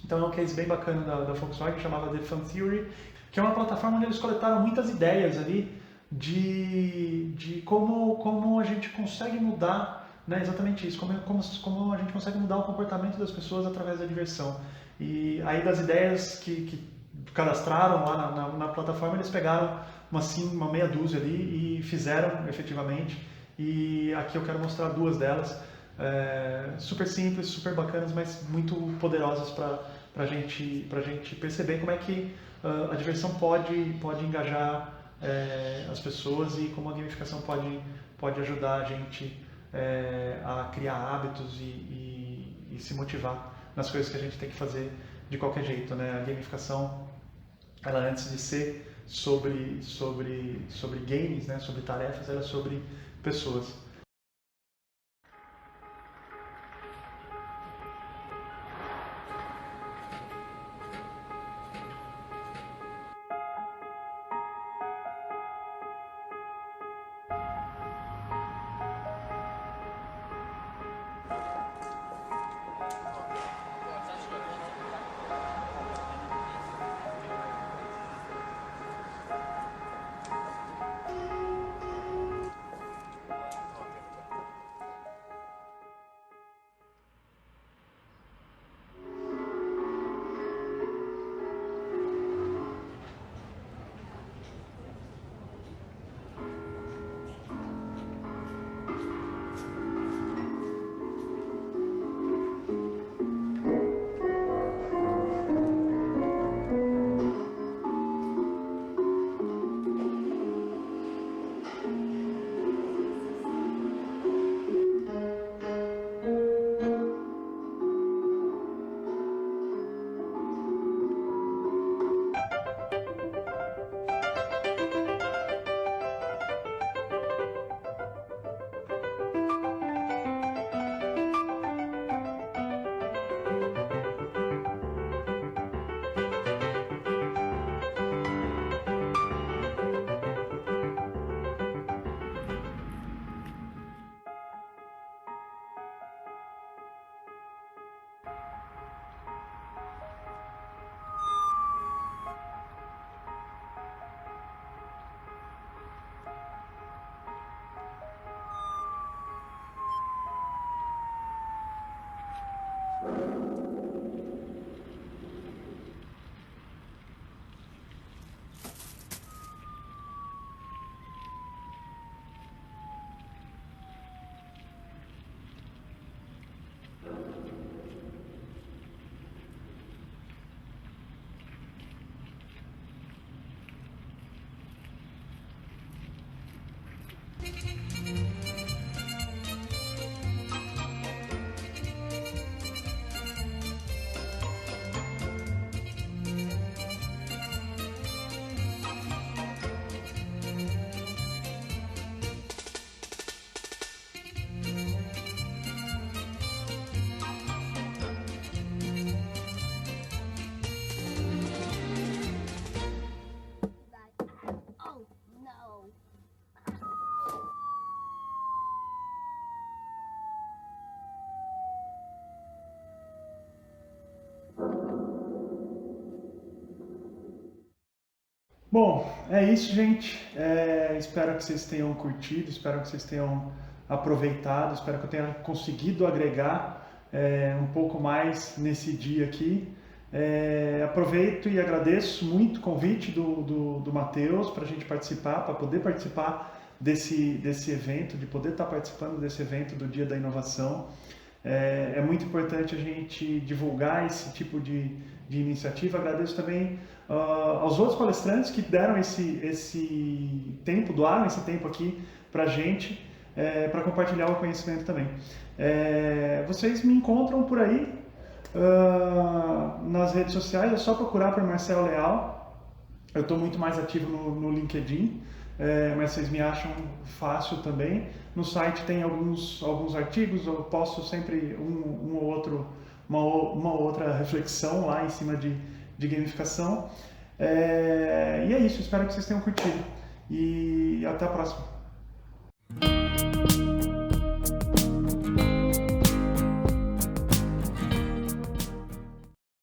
Então é um case bem bacana da Volkswagen, que chamava The Fun Theory, que é uma plataforma onde eles coletaram muitas ideias ali de como a gente consegue mudar, né, exatamente isso, como a gente consegue mudar o comportamento das pessoas através da diversão. E aí das ideias que cadastraram lá na plataforma, eles pegaram uma meia dúzia ali e fizeram efetivamente. E aqui eu quero mostrar duas delas. Super simples, super bacanas, mas muito poderosas para a gente perceber como é que a diversão pode engajar as pessoas e como a gamificação pode ajudar a gente a criar hábitos e se motivar nas coisas que a gente tem que fazer de qualquer jeito, né? A gamificação, ela antes de ser sobre games, né, sobre tarefas, ela é sobre pessoas. Bom, é isso, gente. Espero que vocês tenham curtido, espero que vocês tenham aproveitado, espero que eu tenha conseguido agregar um pouco mais nesse dia aqui. Aproveito e agradeço muito o convite do Matheus para a gente participar, para poder participar desse evento, de poder estar participando desse evento do Dia da Inovação. É muito importante a gente divulgar esse tipo de iniciativa. Agradeço também aos outros palestrantes que deram esse tempo, doaram esse tempo aqui para a gente, para compartilhar o conhecimento também. Vocês me encontram por aí, nas redes sociais, é só procurar por Marcel Leal. Eu estou muito mais ativo no LinkedIn, mas vocês me acham fácil também. No site tem alguns artigos, eu posto sempre uma outra reflexão lá em cima de gamificação. E é isso, espero que vocês tenham curtido. E até a próxima.